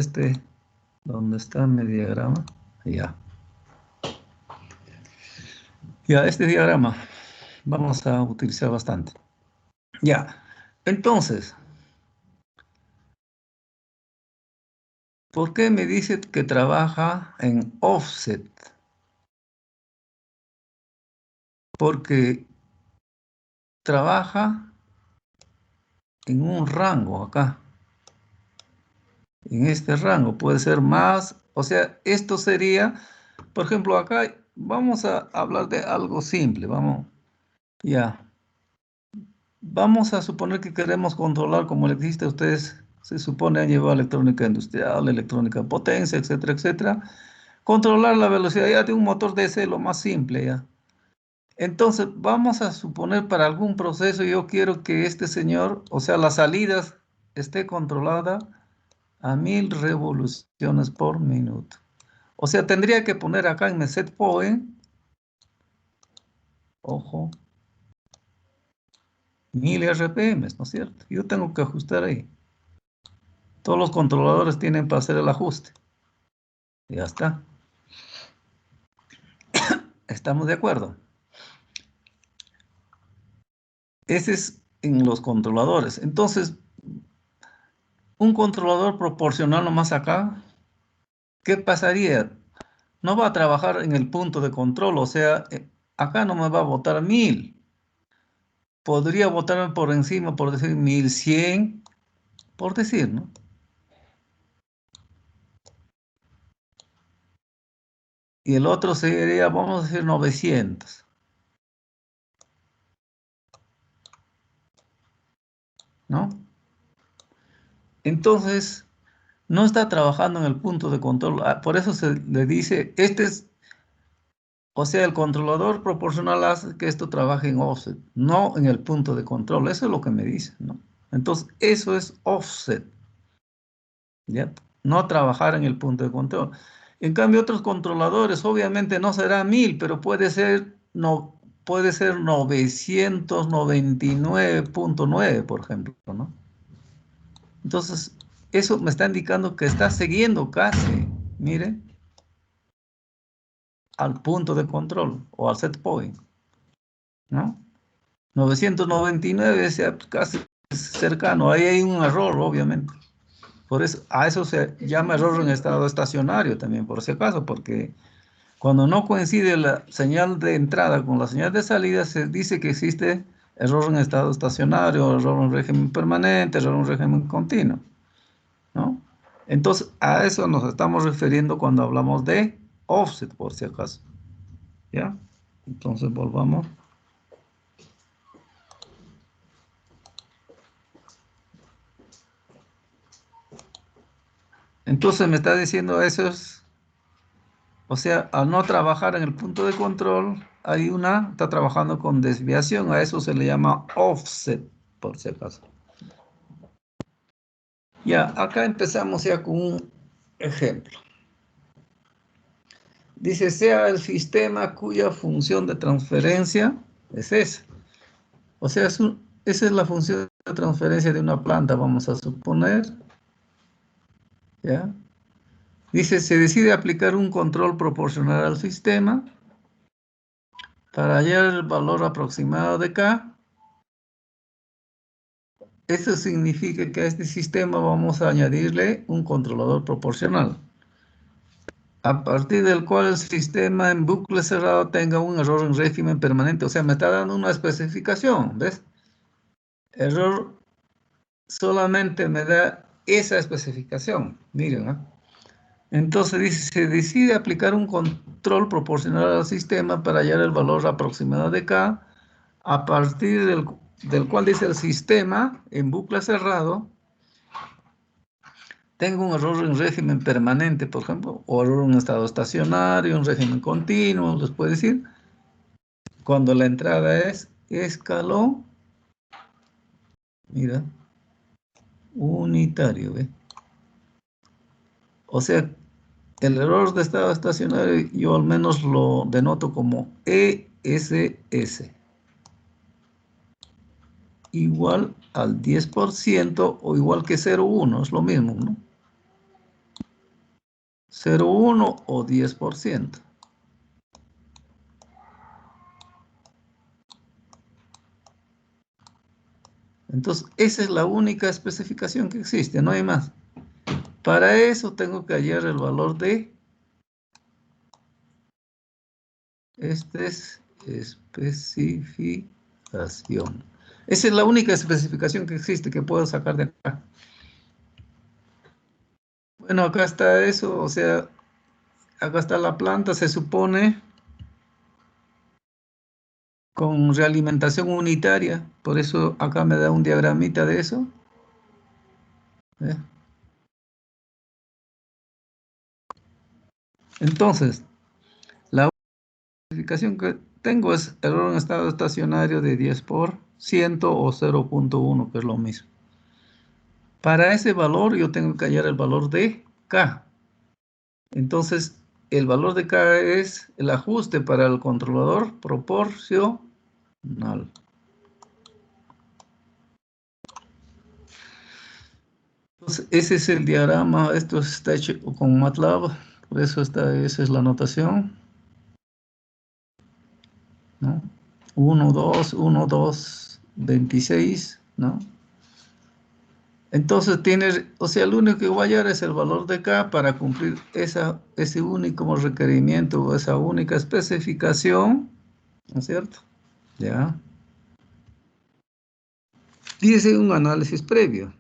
donde está mi diagrama. Ya. Ya, este diagrama vamos a utilizar bastante. Ya. Entonces, ¿por qué me dice que trabaja en offset? Porque trabaja en un rango acá. En este rango puede ser más, o sea, esto sería, por ejemplo, acá vamos a hablar de algo simple, vamos, ya. Vamos a suponer que queremos controlar, como le dijiste a ustedes, se supone han llevado electrónica industrial, electrónica potencia, etcétera, etcétera. Controlar la velocidad ya de un motor DC, lo más simple ya. Entonces, vamos a suponer para algún proceso yo quiero que este señor, o sea, las salidas esté controlada a 1000 revoluciones por minuto. O sea, tendría que poner acá en mi set point, ojo, 1000 RPM, ¿no es cierto? Yo tengo que ajustar ahí. Todos los controladores tienen para hacer el ajuste. Ya está. ¿Estamos de acuerdo? Ese es en los controladores. Entonces, un controlador proporcional nomás acá, ¿qué pasaría? No va a trabajar en el punto de control, o sea, acá no me va a botar 1000. Podría botarme por encima, por decir 1100, por decir, ¿no? Y el otro sería, vamos a decir, 900. ¿No? Entonces, no está trabajando en el punto de control. Por eso se le dice, o sea, el controlador proporcional hace que esto trabaje en offset, no en el punto de control. Eso es lo que me dice, ¿no? Entonces, eso es offset, ¿ya? No trabajar en el punto de control. En cambio, otros controladores, obviamente no será 1000, pero puede ser, no, puede ser 999.9, por ejemplo, ¿no? Entonces, eso me está indicando que está siguiendo casi, mire, al punto de control o al set point, ¿no? 999 es casi cercano, ahí hay un error, obviamente. Por eso, a eso se llama error en estado estacionario también, por si acaso, porque cuando no coincide la señal de entrada con la señal de salida, se dice que existe error en estado estacionario, error en régimen permanente, error en régimen continuo, ¿no? Entonces, a eso nos estamos refiriendo cuando hablamos de offset, por si acaso. ¿Ya? Entonces, volvamos. Entonces, me está diciendo eso es, o sea, al no trabajar en el punto de control, está trabajando con desviación, a eso se le llama offset, por si acaso. Ya, acá empezamos ya con un ejemplo. Dice, sea el sistema cuya función de transferencia es esa. O sea, esa es la función de transferencia de una planta, vamos a suponer. ¿Ya? Dice, se decide aplicar un control proporcional al sistema para hallar el valor aproximado de K. Eso significa que a este sistema vamos a añadirle un controlador proporcional, a partir del cual el sistema en bucle cerrado tenga un error en régimen permanente. O sea, me está dando una especificación, ¿ves? Error solamente me da esa especificación. Miren, ¿eh? Entonces dice, se decide aplicar un control proporcional al sistema para hallar el valor aproximado de K, a partir del cual dice el sistema en bucle cerrado tengo un error en régimen permanente, por ejemplo, o error en estado estacionario, un régimen continuo, les puedo decir, cuando la entrada es escalón, mira, unitario, ¿ve? O sea, el error de estado estacionario yo al menos lo denoto como ESS, igual al 10% o igual que 0,1, es lo mismo, ¿no? 0,1 o 10%. Entonces, esa es la única especificación que existe, no hay más. Para eso tengo que hallar el valor de esta especificación. Esa es la única especificación que existe que puedo sacar de acá. Bueno, acá está eso, o sea, acá está la planta, se supone, con realimentación unitaria. Por eso acá me da un diagramita de eso. ¿Eh? Entonces, la especificación que tengo es error en estado estacionario de 10% o 0.1, que es lo mismo. Para ese valor yo tengo que hallar el valor de K. Entonces, el valor de K es el ajuste para el controlador proporcional. Entonces, ese es el diagrama. Esto está hecho con MATLAB. Por eso esa es la notación, ¿no? 1, 2, 1, 2, 26, ¿no? Entonces tienes, o sea, lo único que voy a hallar es el valor de K para cumplir ese único requerimiento o esa única especificación, ¿no es cierto? Ya. Dice un análisis previo.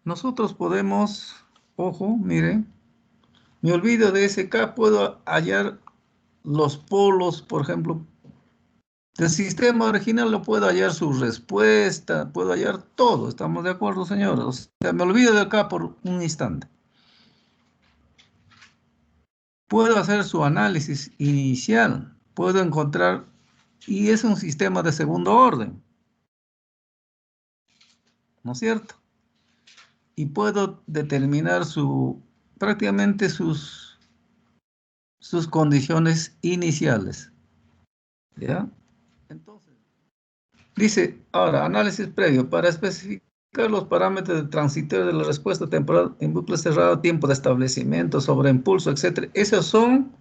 Nosotros podemos, ojo, miren, me olvido de ese K, puedo hallar los polos, por ejemplo, del sistema original, lo puedo hallar su respuesta, puedo hallar todo, ¿estamos de acuerdo, señores? O sea, me olvido de acá por un instante. Puedo hacer su análisis inicial, puedo encontrar, y es un sistema de segundo orden, ¿no es cierto? Y puedo determinar prácticamente sus condiciones iniciales, ¿ya? Entonces, dice, ahora, análisis previo, para especificar los parámetros de transitorio de la respuesta temporal en bucle cerrado, tiempo de establecimiento, sobreimpulso, etc. Esos son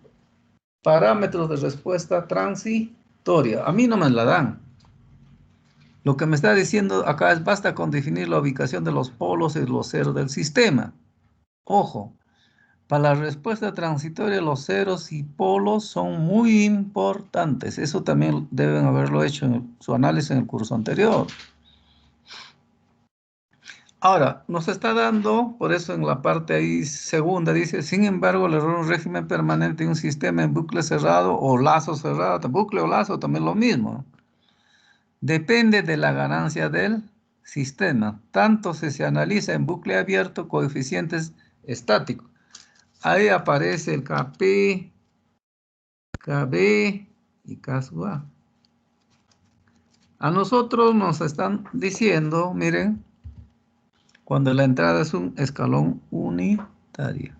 parámetros de respuesta transitoria. A mí no me la dan. Lo que me está diciendo acá es basta con definir la ubicación de los polos y los ceros del sistema. Ojo, para la respuesta transitoria los ceros y polos son muy importantes. Eso también deben haberlo hecho en su análisis en el curso anterior. Ahora, nos está dando, por eso en la parte ahí segunda dice, sin embargo, el error en régimen permanente de un sistema en bucle cerrado o lazo cerrado, bucle o lazo también lo mismo. Depende de la ganancia del sistema, tanto si se analiza en bucle abierto coeficientes estáticos. Ahí aparece el Kp, Kb y K sub A. A nosotros nos están diciendo, miren, cuando la entrada es un escalón unitario.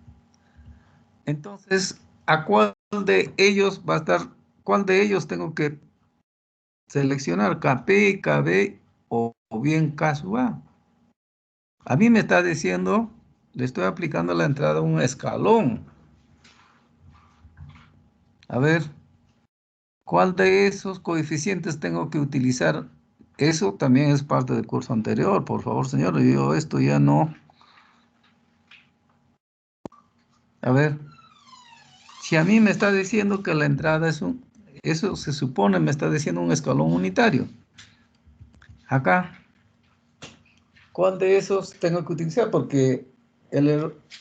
Entonces, ¿a cuál de ellos va a estar, cuál de ellos tengo que seleccionar? Kp, Kb o bien K sub A. A mí me está diciendo, le estoy aplicando la entrada a un escalón. A ver, ¿cuál de esos coeficientes tengo que utilizar? Eso también es parte del curso anterior, por favor, señor. Yo esto ya no. A ver, si a mí me está diciendo que la entrada es eso se supone me está diciendo un escalón unitario. Acá, ¿cuál de esos tengo que utilizar? Porque el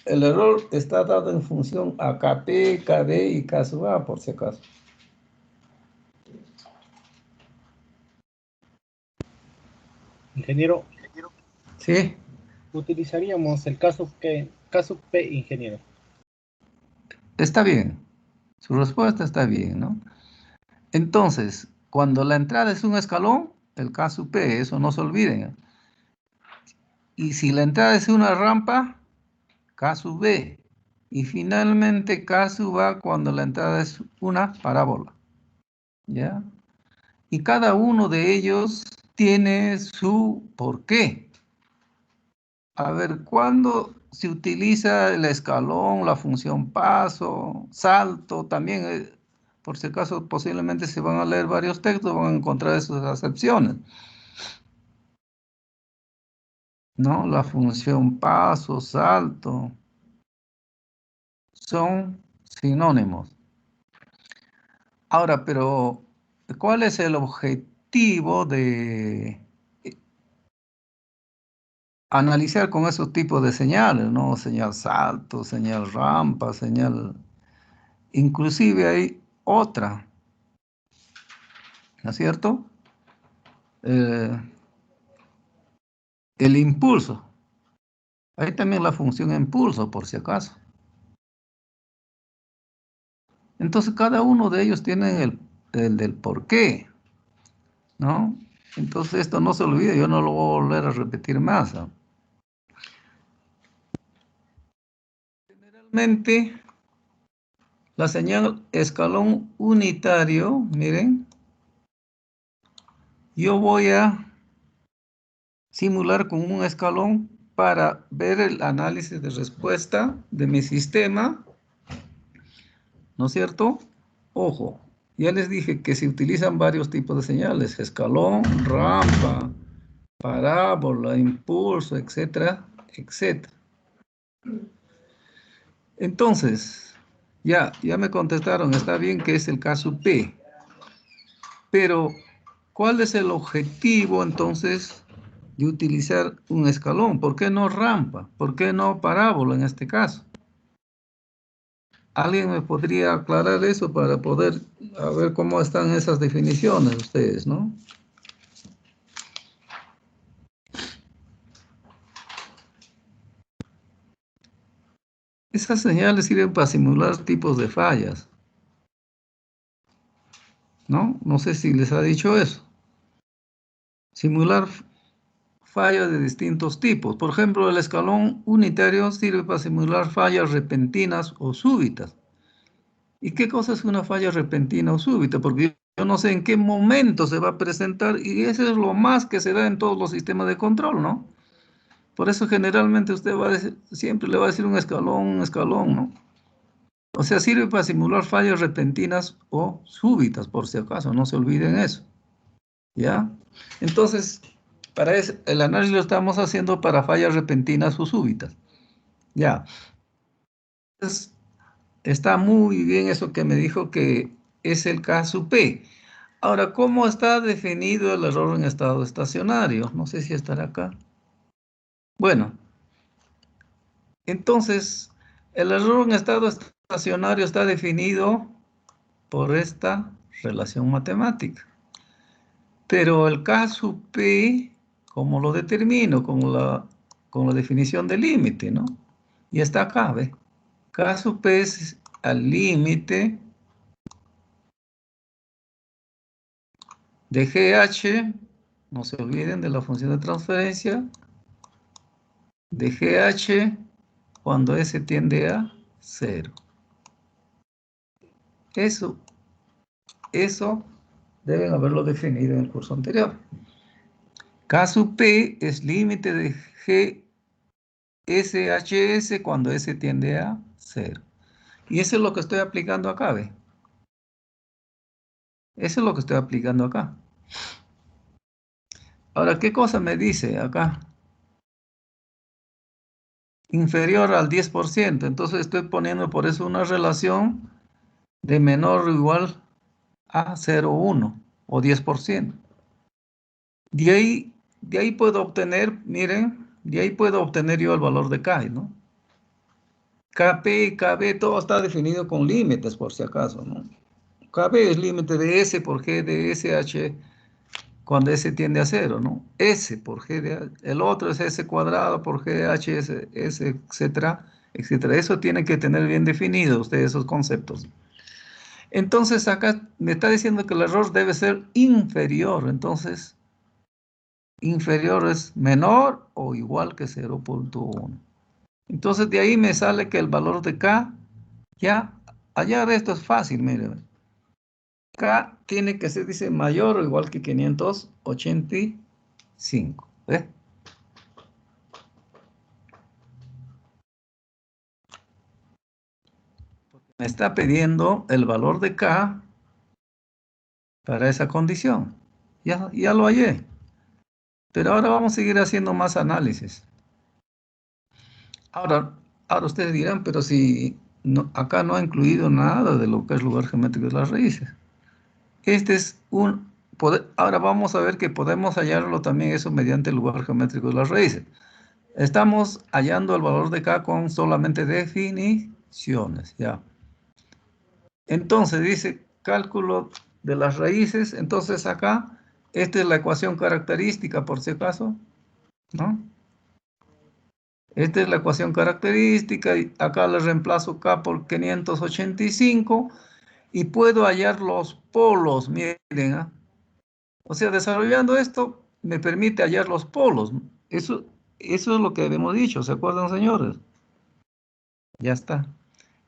error está dado en función a Kp, Kd y K sub A, por si acaso. Ingeniero, ¿Sí? utilizaríamos el caso P, ingeniero. Está bien. Su respuesta está bien, ¿no? Entonces, cuando la entrada es un escalón, el K sub P, eso no se olviden. Y si la entrada es una rampa, K sub B. Y finalmente K sub A cuando la entrada es una parábola. ¿Ya? Y cada uno de ellos tiene su porqué. A ver, ¿cuándo se utiliza el escalón, la función paso, salto? También, por si acaso, posiblemente se van a leer varios textos, van a encontrar esas acepciones. ¿No? La función paso, salto, son sinónimos. Ahora, pero, ¿cuál es el objetivo de analizar con esos tipos de señales, ¿no? Señal salto, señal rampa, señal... Inclusive hay otra, ¿no es cierto? El impulso. Hay también la función impulso, por si acaso. Entonces, cada uno de ellos tiene el del por qué, ¿no? Entonces, esto no se olvide, yo no lo voy a volver a repetir más, ¿no? Generalmente, la señal escalón unitario, miren, yo voy a simular con un escalón para ver el análisis de respuesta de mi sistema, ¿no es cierto? Ojo, ya les dije que se utilizan varios tipos de señales, escalón, rampa, parábola, impulso, etcétera, etcétera. Entonces, ya me contestaron, está bien que es el caso P, pero ¿cuál es el objetivo entonces de utilizar un escalón? ¿Por qué no rampa? ¿Por qué no parábola en este caso? ¿Alguien me podría aclarar eso para poder a ver cómo están esas definiciones ustedes, ¿no? Esas señales sirven para simular tipos de fallas, ¿no? No sé si les ha dicho eso. Simular fallas de distintos tipos. Por ejemplo, el escalón unitario sirve para simular fallas repentinas o súbitas. ¿Y qué cosa es una falla repentina o súbita? Porque yo no sé en qué momento se va a presentar y eso es lo más que se da en todos los sistemas de control, ¿no? Por eso generalmente usted va a decir, siempre le va a decir un escalón, ¿no? O sea, sirve para simular fallas repentinas o súbitas, por si acaso, no se olviden eso, ¿ya? Entonces, para eso, el análisis lo estamos haciendo para fallas repentinas o súbitas, ¿ya? Entonces, está muy bien eso que me dijo que es el caso P. Ahora, ¿cómo está definido el error en estado estacionario? No sé si estará acá. Bueno, entonces, el error en estado estacionario está definido por esta relación matemática. Pero el caso P, ¿cómo lo determino? Con la definición de límite, ¿no? Y está acá, ¿ve? Caso P es al límite de GH, no se olviden de la función de transferencia, de GH cuando S tiende a 0. Eso deben haberlo definido en el curso anterior. Caso P es límite de GSHS cuando S tiende a 0. Y eso es lo que estoy aplicando acá, ¿ve? Eso es lo que estoy aplicando acá. Ahora, ¿qué cosa me dice acá? Inferior al 10%. Entonces estoy poniendo por eso una relación de menor o igual a 0,1 o 10%. De ahí puedo obtener, miren, de ahí puedo obtener yo el valor de K, ¿no? KP, KB, todo está definido con límites, por si acaso, ¿no? KB es límite de S por G de SH cuando S tiende a 0, ¿no? S por G de... El otro es S cuadrado por G de H, S, etcétera, etcétera. Eso tienen que tener bien definido ustedes esos conceptos. Entonces acá me está diciendo que el error debe ser inferior. Entonces, inferior es menor o igual que 0,1. Entonces de ahí me sale que el valor de K, ya, hallar esto es fácil, miren. K tiene que ser, dice, mayor o igual que 585. ¿Ves? Me está pidiendo el valor de K para esa condición. Ya lo hallé. Pero ahora vamos a seguir haciendo más análisis. Ahora ustedes dirán, pero si no, acá no ha incluido nada de lo que es lugar geométrico de las raíces. Este es ahora vamos a ver que podemos hallarlo también eso mediante el lugar geométrico de las raíces. Estamos hallando el valor de K con solamente definiciones, ya. Entonces dice cálculo de las raíces. Entonces acá, esta es la ecuación característica por si acaso, ¿no? Esta es la ecuación característica y acá le reemplazo K por 585 y puedo hallar los polos, miren, ¿ah? O sea, desarrollando esto me permite hallar los polos. Eso es lo que habíamos dicho, ¿se acuerdan, señores? Ya está.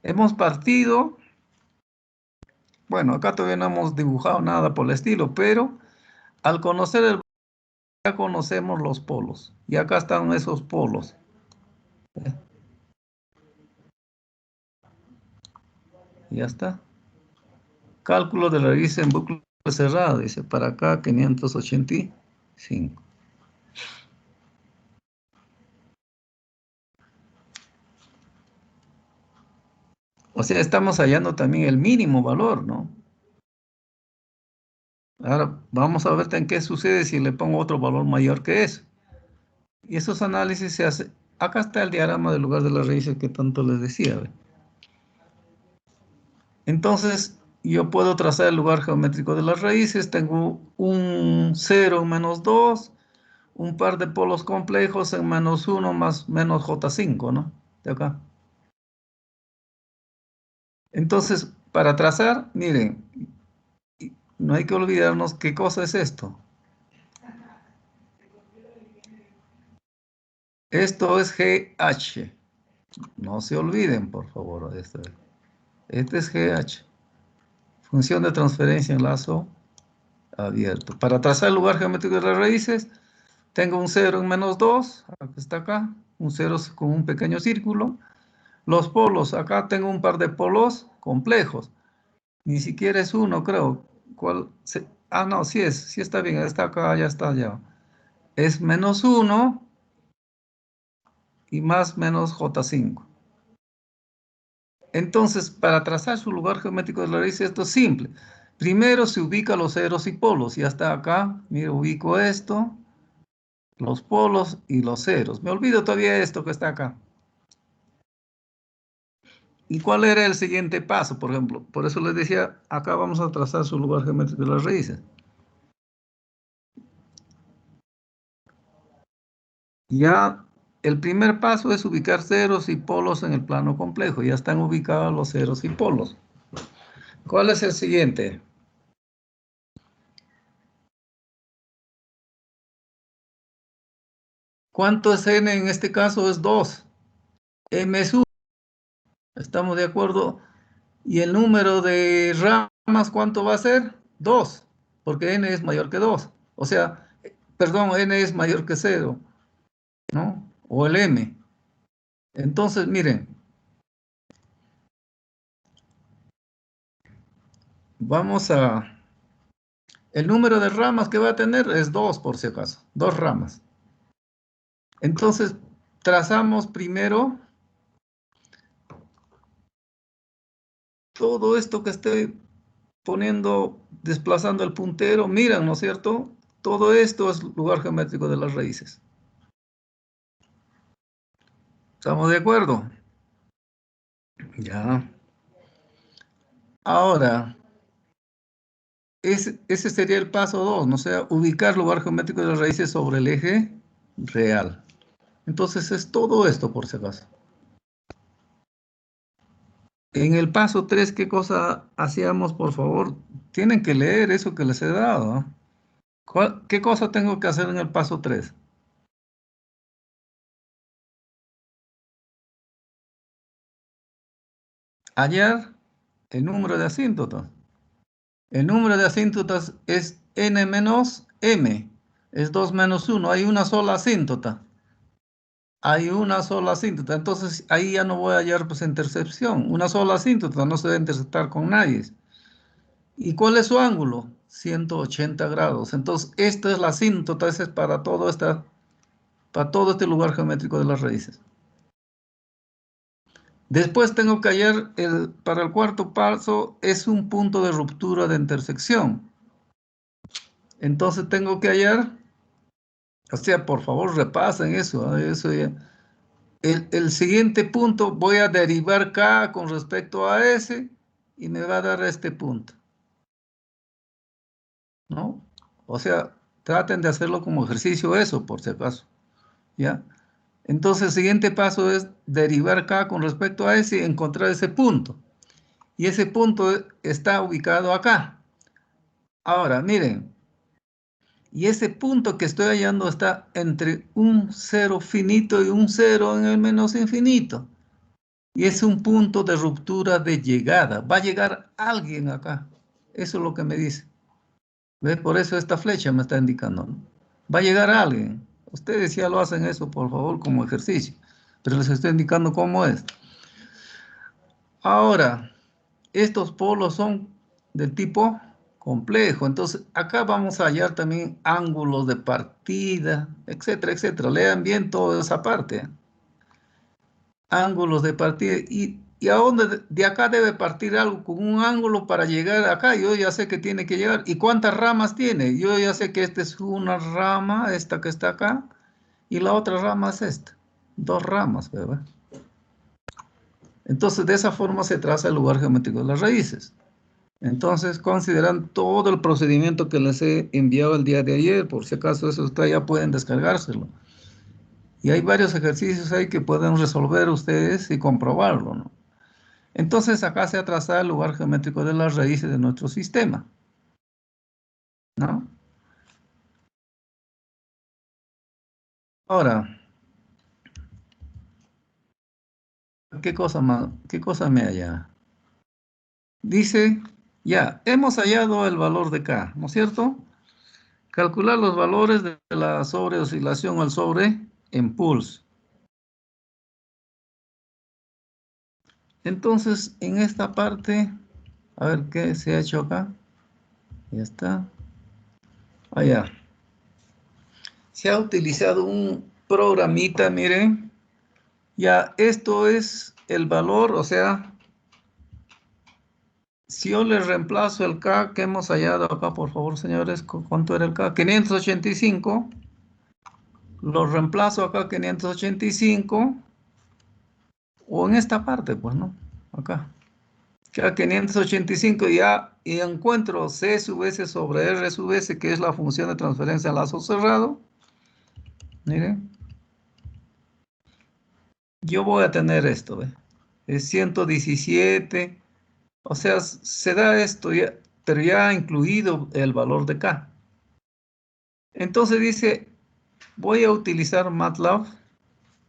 Hemos partido, bueno, acá todavía no hemos dibujado nada por el estilo, pero al conocer el ya conocemos los polos. Y acá están esos polos. Ya está. Cálculo de la raíz en bucle cerrado, dice, para acá 585. O sea, estamos hallando también el mínimo valor, ¿no? Ahora vamos a ver en qué sucede si le pongo otro valor mayor que eso. Y esos análisis se hacen. Acá está el diagrama del lugar de las raíces que tanto les decía. ¿Ve? Entonces, yo puedo trazar el lugar geométrico de las raíces. Tengo un 0 menos 2, un par de polos complejos en menos 1 más menos J5, ¿no? De acá. Entonces, para trazar, miren, no hay que olvidarnos qué cosa es esto. Esto es GH. No se olviden, por favor, de esto. Este es GH. Función de transferencia en lazo abierto. Para trazar el lugar geométrico de las raíces, tengo un 0 en menos 2, aquí está acá, un 0 con un pequeño círculo. Los polos, acá tengo un par de polos complejos. Ni siquiera es uno, creo. No, sí está bien, está acá, ya está, ya. Es menos 1 y más menos J5. Entonces, para trazar su lugar geométrico de la raíz, esto es simple. Primero se ubica los ceros y polos. Y hasta acá, mira, ubico esto, los polos y los ceros. Me olvido todavía esto que está acá. ¿Y cuál era el siguiente paso, por ejemplo? Por eso les decía, acá vamos a trazar su lugar geométrico de las raíces. Ya, el primer paso es ubicar ceros y polos en el plano complejo. Ya están ubicados los ceros y polos. ¿Cuál es el siguiente? ¿Cuánto es n en este caso? Es 2. M es 1. ¿Estamos de acuerdo? ¿Y el número de ramas cuánto va a ser? 2, porque n es mayor que 2. O sea, perdón, n es mayor que 0, ¿no? O el m. Entonces, miren, vamos a... El número de ramas que va a tener es 2, por si acaso. 2 ramas. Entonces, trazamos primero todo esto que estoy poniendo, desplazando el puntero. Miran, ¿no es cierto? Todo esto es lugar geométrico de las raíces. ¿Estamos de acuerdo? Ya. Ahora, ese sería el paso 2, ¿no? O sea, ubicar lugar geométrico de las raíces sobre el eje real. Entonces es todo esto, por si acaso. En el paso 3, ¿qué cosa hacíamos, por favor? Tienen que leer eso que les he dado, ¿no? ¿Qué cosa tengo que hacer en el paso 3? Hallar el número de asíntotas. El número de asíntotas es n menos m. Es 2 menos 1. Hay una sola asíntota. Hay una sola asíntota. Entonces, ahí ya no voy a hallar pues intercepción. Una sola asíntota no se debe interceptar con nadie. ¿Y cuál es su ángulo? 180 grados. Entonces, esta es la asíntota. Esa es para todo este lugar geométrico de las raíces. Después tengo que hallar, para el cuarto paso, es un punto de ruptura de intersección. Entonces tengo que hallar, o sea, por favor repasen eso, ¿eh? Eso ya. El siguiente punto, voy a derivar K con respecto a S y me va a dar este punto, ¿no? O sea, traten de hacerlo como ejercicio eso, por si acaso, ¿ya? Entonces el siguiente paso es derivar K con respecto a S y encontrar ese punto. Y ese punto está ubicado acá. Ahora, miren. Y ese punto que estoy hallando está entre un cero finito y un cero en el menos infinito. Y es un punto de ruptura de llegada. Va a llegar alguien acá. Eso es lo que me dice. ¿Ves? Por eso esta flecha me está indicando, ¿no? Va a llegar alguien. Ustedes ya lo hacen eso, por favor, como ejercicio. Pero les estoy indicando cómo es. Ahora, estos polos son del tipo complejo. Entonces, acá vamos a hallar también ángulos de partida, etcétera, etcétera. Lean bien toda esa parte. Ángulos de partida. ¿Y a dónde? De acá debe partir algo con un ángulo para llegar acá. Yo ya sé que tiene que llegar. ¿Y cuántas ramas tiene? Yo ya sé que esta es una rama, esta que está acá, y la otra rama es esta. Dos ramas, ¿verdad? Entonces, de esa forma se traza el lugar geométrico de las raíces. Entonces, consideran todo el procedimiento que les he enviado el día de ayer, por si acaso eso ustedes ya pueden descargárselo. Y hay varios ejercicios ahí que pueden resolver ustedes y comprobarlo, ¿no? Entonces, acá se ha trazado el lugar geométrico de las raíces de nuestro sistema, ¿no? Ahora, ¿qué cosa más? ¿Qué cosa me halla? Dice, ya, hemos hallado el valor de K, ¿no es cierto? Calcular los valores de la sobreoscilación al sobreimpulso. Entonces, en esta parte, a ver qué se ha hecho acá. Ya está. Allá. Se ha utilizado un programita, miren. Ya, esto es el valor, o sea, si yo le reemplazo el K que hemos hallado acá, por favor, señores, ¿cuánto era el K? 585. Lo reemplazo acá, 585. O en esta parte, pues, ¿no? Acá. Queda 585 ya, y encuentro C sub S sobre R sub S, que es la función de transferencia a lazo cerrado. Miren. Yo voy a tener esto, ¿ve? Es 117. O sea, se da esto ya, pero ya ha incluido el valor de K. Entonces dice, voy a utilizar MATLAB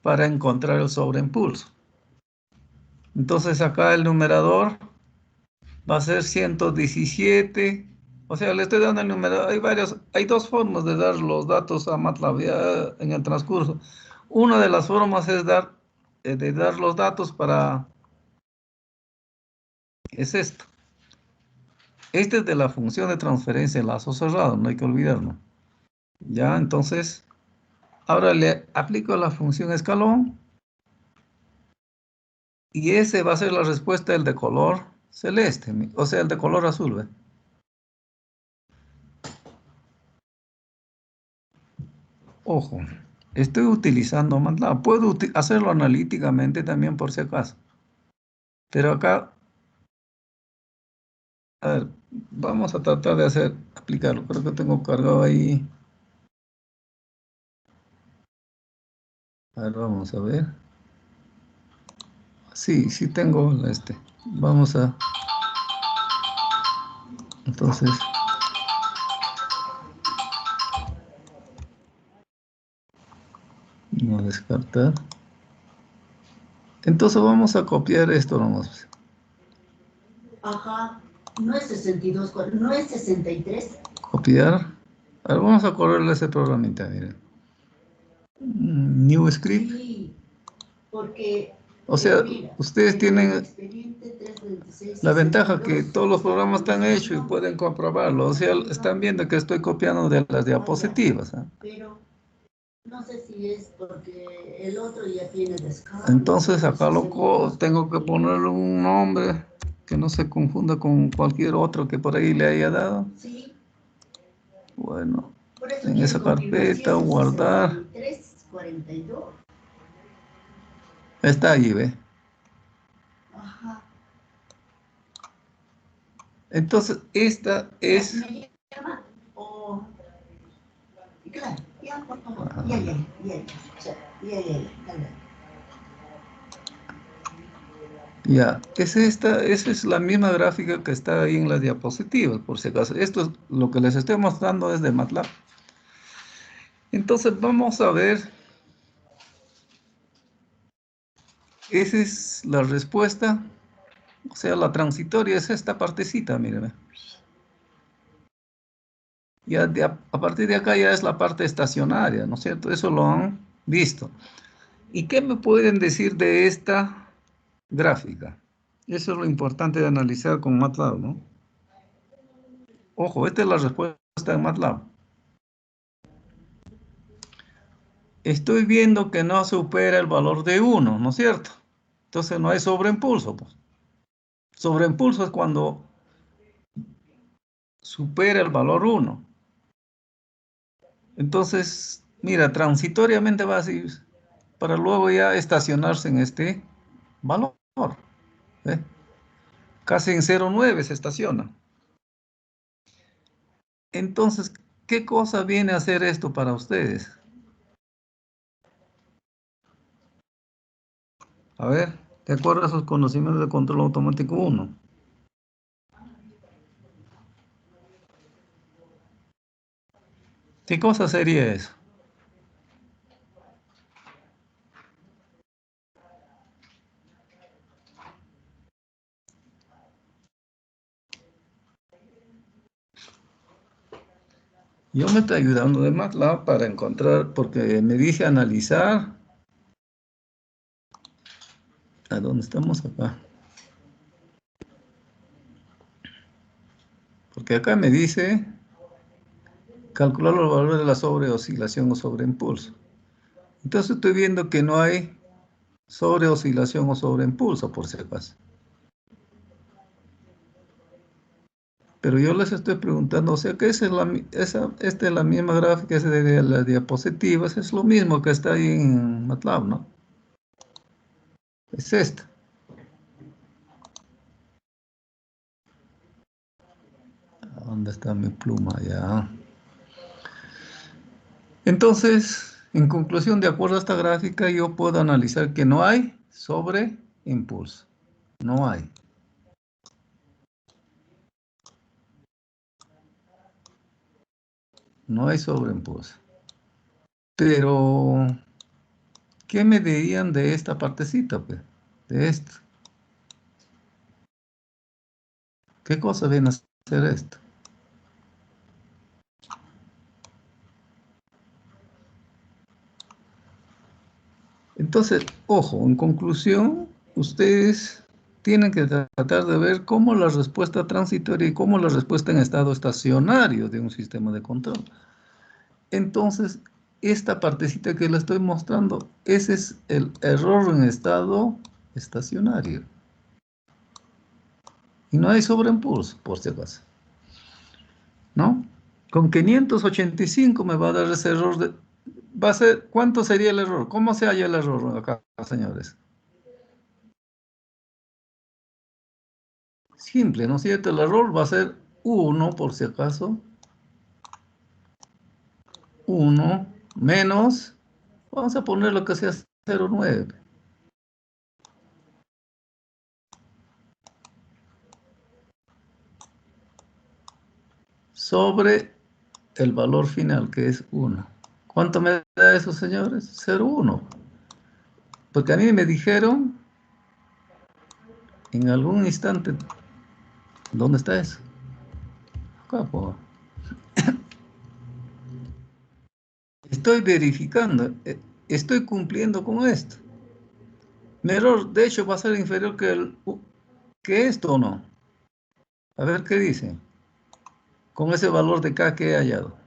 para encontrar el sobreimpulso. Entonces acá el numerador va a ser 117. O sea, le estoy dando el numerador. Hay dos formas de dar los datos a MATLAB ya en el transcurso. Una de las formas es de dar los datos para... Es esto. Este es de la función de transferencia en lazo cerrado, no hay que olvidarlo. Ya, entonces, ahora le aplico la función escalón. Y ese va a ser la respuesta del de color celeste, o sea, el de color azul, ¿ve? Ojo, estoy utilizando MATLAB. Puedo hacerlo analíticamente también por si acaso. Pero acá, a ver, vamos a tratar de aplicarlo. Creo que tengo cargado ahí. A ver, vamos a ver. Sí, sí tengo este. Vamos a... Entonces... No descartar. Entonces vamos a copiar esto nomás. Ajá, no es 62, no es 63. Copiar. A ver, vamos a correrle ese programita, miren. New script. Sí, porque... O sea, mira, ustedes tienen la ventaja que 62, todos los programas están hechos y pueden comprobarlo. O sea, están viendo que estoy copiando de las diapositivas, ¿eh? Pero no sé si es porque el otro ya tiene descarga. Entonces acá tengo que ponerle un nombre que no se confunda con cualquier otro que por ahí le haya dado. Sí. Bueno, en esa carpeta, guardar. 63, 42. Está allí, ¿ve? Ajá. Entonces, esta es... ¿Me llama? O... Claro, ya, por favor. Ya. Ya, esa es la misma gráfica que está ahí en las diapositivas, por si acaso. Esto es lo que les estoy mostrando desde MATLAB. Entonces vamos a ver. Esa es la respuesta. O sea, la transitoria es esta partecita, mírenme. Ya a partir de acá ya es la parte estacionaria, ¿no es cierto? Eso lo han visto. ¿Y qué me pueden decir de esta gráfica? Eso es lo importante de analizar con MATLAB, ¿no? Ojo, esta es la respuesta de MATLAB. Estoy viendo que no supera el valor de 1, ¿no es cierto? Entonces no hay sobreimpulso, pues. Sobreimpulso es cuando supera el valor 1. Entonces, mira, transitoriamente va así, para luego ya estacionarse en este valor. ¿Eh? Casi en 0,9 se estaciona. Entonces, ¿qué cosa viene a hacer esto para ustedes? A ver, de acuerdo a sus conocimientos de control automático 1. ¿Qué cosa sería eso? Yo me estoy ayudando de MATLAB para encontrar, porque me dice analizar. ¿A dónde estamos acá? Porque acá me dice calcular los valores de la sobreoscilación o sobreimpulso. Entonces estoy viendo que no hay sobreoscilación o sobreimpulso, por si acaso. Pero yo les estoy preguntando, o sea que esta es la misma gráfica esa de las diapositivas, es lo mismo que está ahí en MATLAB, ¿no? Es esta. ¿Dónde está mi pluma? Ya. Entonces, en conclusión, de acuerdo a esta gráfica, yo puedo analizar que no hay sobreimpulso. No hay. No hay sobreimpulso. Pero, ¿qué me dirían de esta partecita, pues? De esto. ¿Qué cosa viene a ser esto? Entonces, ojo, en conclusión, ustedes tienen que tratar de ver cómo la respuesta transitoria y cómo la respuesta en estado estacionario de un sistema de control. Entonces, esta partecita que le estoy mostrando, ese es el error en estado estacionario. Y no hay sobreimpulso, por si acaso. ¿No? Con 585 me va a dar ese error de... Va a ser, ¿cuánto sería el error? ¿Cómo se halla el error acá, señores? Simple, ¿no es cierto? El error va a ser 1, por si acaso. 1 menos, vamos a poner lo que sea 0,9. Sobre el valor final, que es 1. ¿Cuánto me da eso, señores? 0,1. Porque a mí me dijeron en algún instante, ¿dónde está eso? Acá, pues. Estoy verificando, estoy cumpliendo con esto. Mi error, de hecho, va a ser inferior que esto o no. A ver qué dice. Con ese valor de K que he hallado.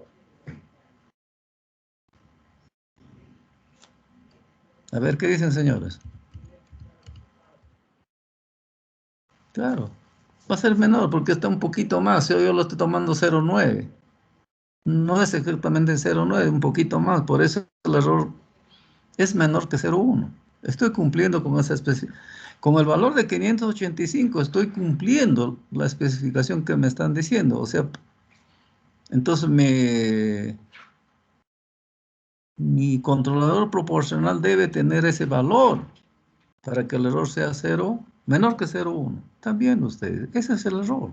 A ver qué dicen, señores. Claro, va a ser menor porque está un poquito más. Yo lo estoy tomando 0,9. No es exactamente 0,9, un poquito más. Por eso el error es menor que 0,1. Estoy cumpliendo con esa especificación. Con el valor de 585 estoy cumpliendo la especificación que me están diciendo. O sea, entonces mi controlador proporcional debe tener ese valor para que el error sea 0,1. menor que 0,1. Están viendo ustedes, ese es el error.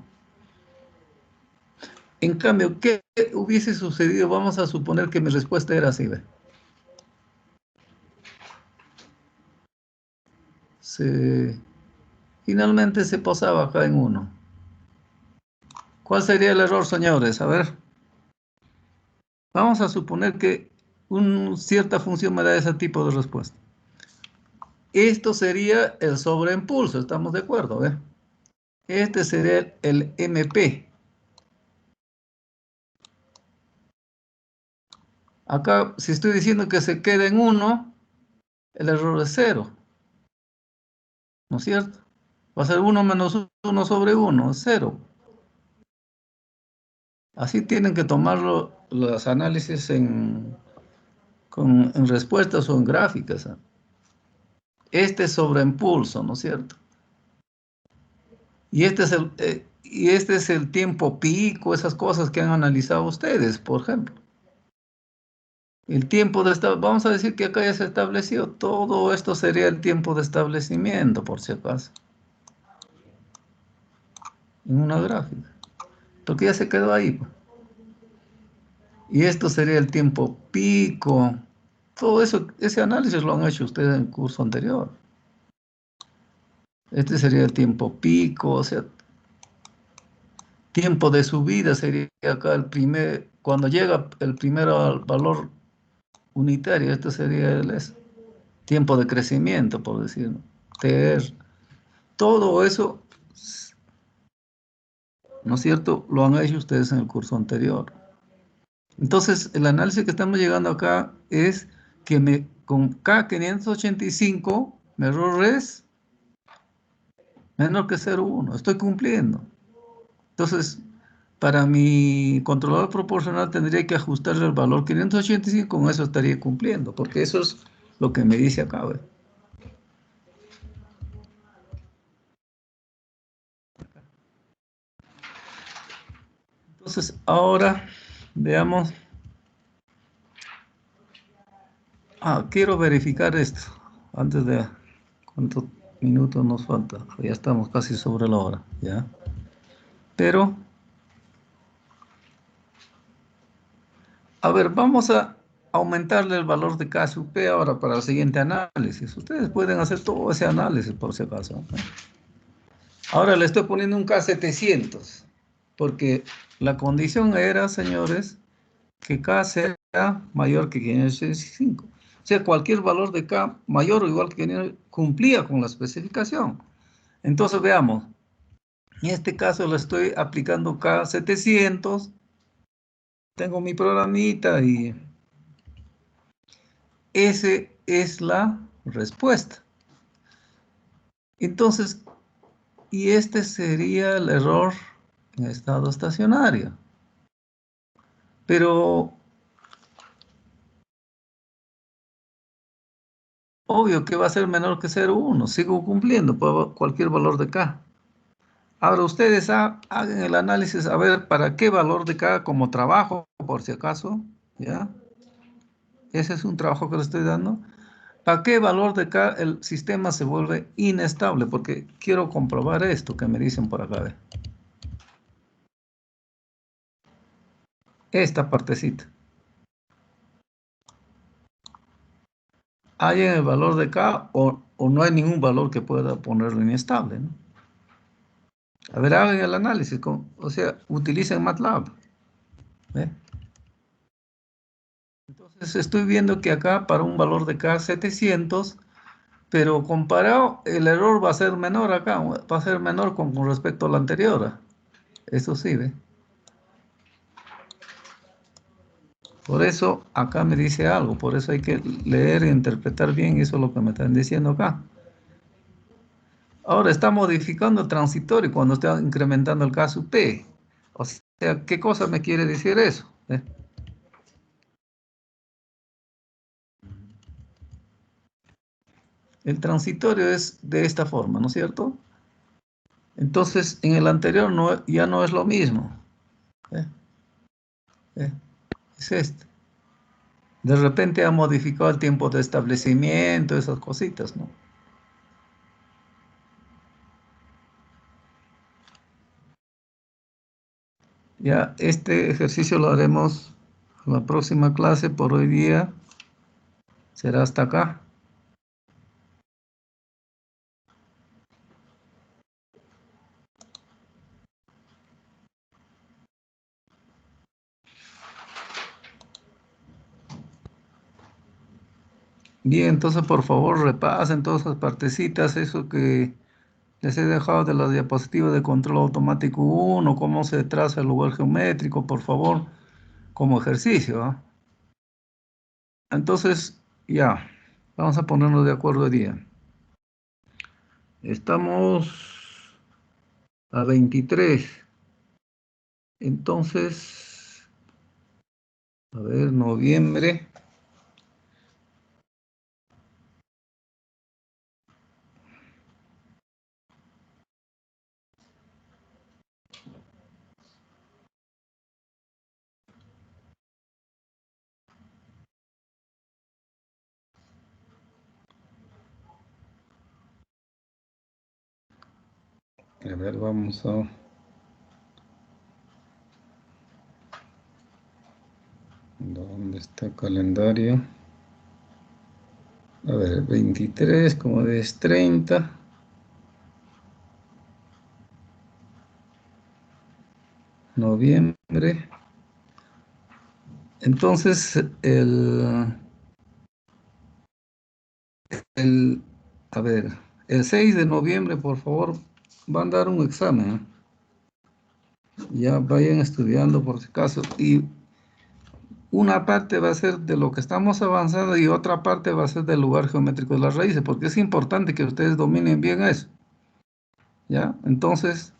En cambio, ¿qué hubiese sucedido? Vamos a suponer que mi respuesta era así, ¿ve? Finalmente se posaba acá en 1. ¿Cuál sería el error, señores? A ver. Vamos a suponer que cierta función me da ese tipo de respuesta. Esto sería el sobreimpulso, ¿estamos de acuerdo? ¿Ve? Este sería el MP. Acá, si estoy diciendo que se queda en 1, el error es 0. ¿No es cierto? Va a ser 1 menos 1 sobre 1, es 0. Así tienen que tomarlo los análisis en respuestas o en gráficas. Este es sobreimpulso, ¿no es cierto? Y este es el tiempo pico, esas cosas que han analizado ustedes, por ejemplo. El tiempo vamos a decir que acá ya se estableció, todo esto sería el tiempo de establecimiento, por si acaso. En una gráfica. Porque ya se quedó ahí, pues. Y esto sería el tiempo pico. Todo eso, ese análisis lo han hecho ustedes en el curso anterior. Este sería el tiempo pico, o sea, tiempo de subida sería acá cuando llega el primero al valor unitario, este sería el tiempo de crecimiento, por decirlo. TR. Todo eso, ¿no es cierto?, lo han hecho ustedes en el curso anterior. Entonces, el análisis que estamos llegando acá es que con K585, mi error es menor que 0,1. Estoy cumpliendo. Entonces, para mi controlador proporcional tendría que ajustarle el valor 585, con eso estaría cumpliendo, porque eso es lo que me dice acá, ¿ve? Entonces, ahora veamos. Quiero verificar esto antes de cuántos minutos nos falta. Ya estamos casi sobre la hora, ¿ya? Pero, a ver, vamos a aumentarle el valor de K sub P ahora para el siguiente análisis. Ustedes pueden hacer todo ese análisis por si acaso, ¿no? Ahora le estoy poniendo un K700, porque la condición era, señores, que K sea mayor que 585. O sea, cualquier valor de K mayor o igual que 500 cumplía con la especificación. Entonces, veamos. En este caso le estoy aplicando K700. Tengo mi programita y esa es la respuesta. Entonces, y este sería el error en estado estacionario. Pero obvio que va a ser menor que 0,1. Sigo cumpliendo por cualquier valor de K. Ahora ustedes hagan el análisis a ver para qué valor de K como trabajo, por si acaso, ¿ya? Ese es un trabajo que les estoy dando. ¿Para qué valor de K el sistema se vuelve inestable? Porque quiero comprobar esto que me dicen por acá. ¿Ve? Esta partecita. ¿Hay en el valor de K o no hay ningún valor que pueda ponerlo inestable, ¿no? A ver, hagan el análisis, o sea, utilicen MATLAB. ¿Ve? Entonces estoy viendo que acá para un valor de K 700, pero comparado, el error va a ser menor acá, va a ser menor con respecto a la anterior. Eso sí, ¿ve? Por eso acá me dice algo, por eso hay que leer e interpretar bien, eso es lo que me están diciendo acá. Ahora está modificando el transitorio cuando está incrementando el K sub P. O sea, ¿qué cosa me quiere decir eso? El transitorio es de esta forma, ¿no es cierto? Entonces, en el anterior ya no es lo mismo. Es este. De repente ha modificado el tiempo de establecimiento, esas cositas, ¿no? Ya, este ejercicio lo haremos en la próxima clase. Por hoy día será hasta acá. Bien, entonces por favor repasen todas esas partecitas, eso que les he dejado de las diapositivas de control automático 1, cómo se traza el lugar geométrico, por favor, como ejercicio, ¿ah? Entonces, ya, vamos a ponernos de acuerdo hoy día. Estamos a 23. Entonces, a ver, noviembre. A ver, vamos a... ¿Dónde está el calendario? A ver, 23, como es 30. Noviembre. Entonces, a ver, el 6 de noviembre, por favor, van a dar un examen. Ya vayan estudiando por si acaso. Y una parte va a ser de lo que estamos avanzando y otra parte va a ser del lugar geométrico de las raíces, porque es importante que ustedes dominen bien eso. ¿Ya? Entonces,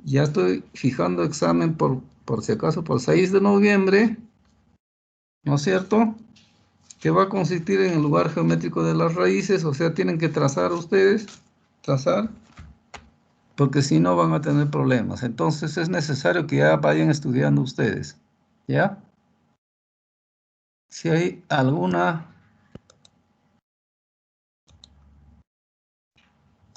ya estoy fijando examen por si acaso, por 6 de noviembre, ¿no es cierto? Que va a consistir en el lugar geométrico de las raíces, o sea, tienen que trazar ustedes, porque si no van a tener problemas. Entonces es necesario que ya vayan estudiando ustedes, ¿ya? Si hay alguna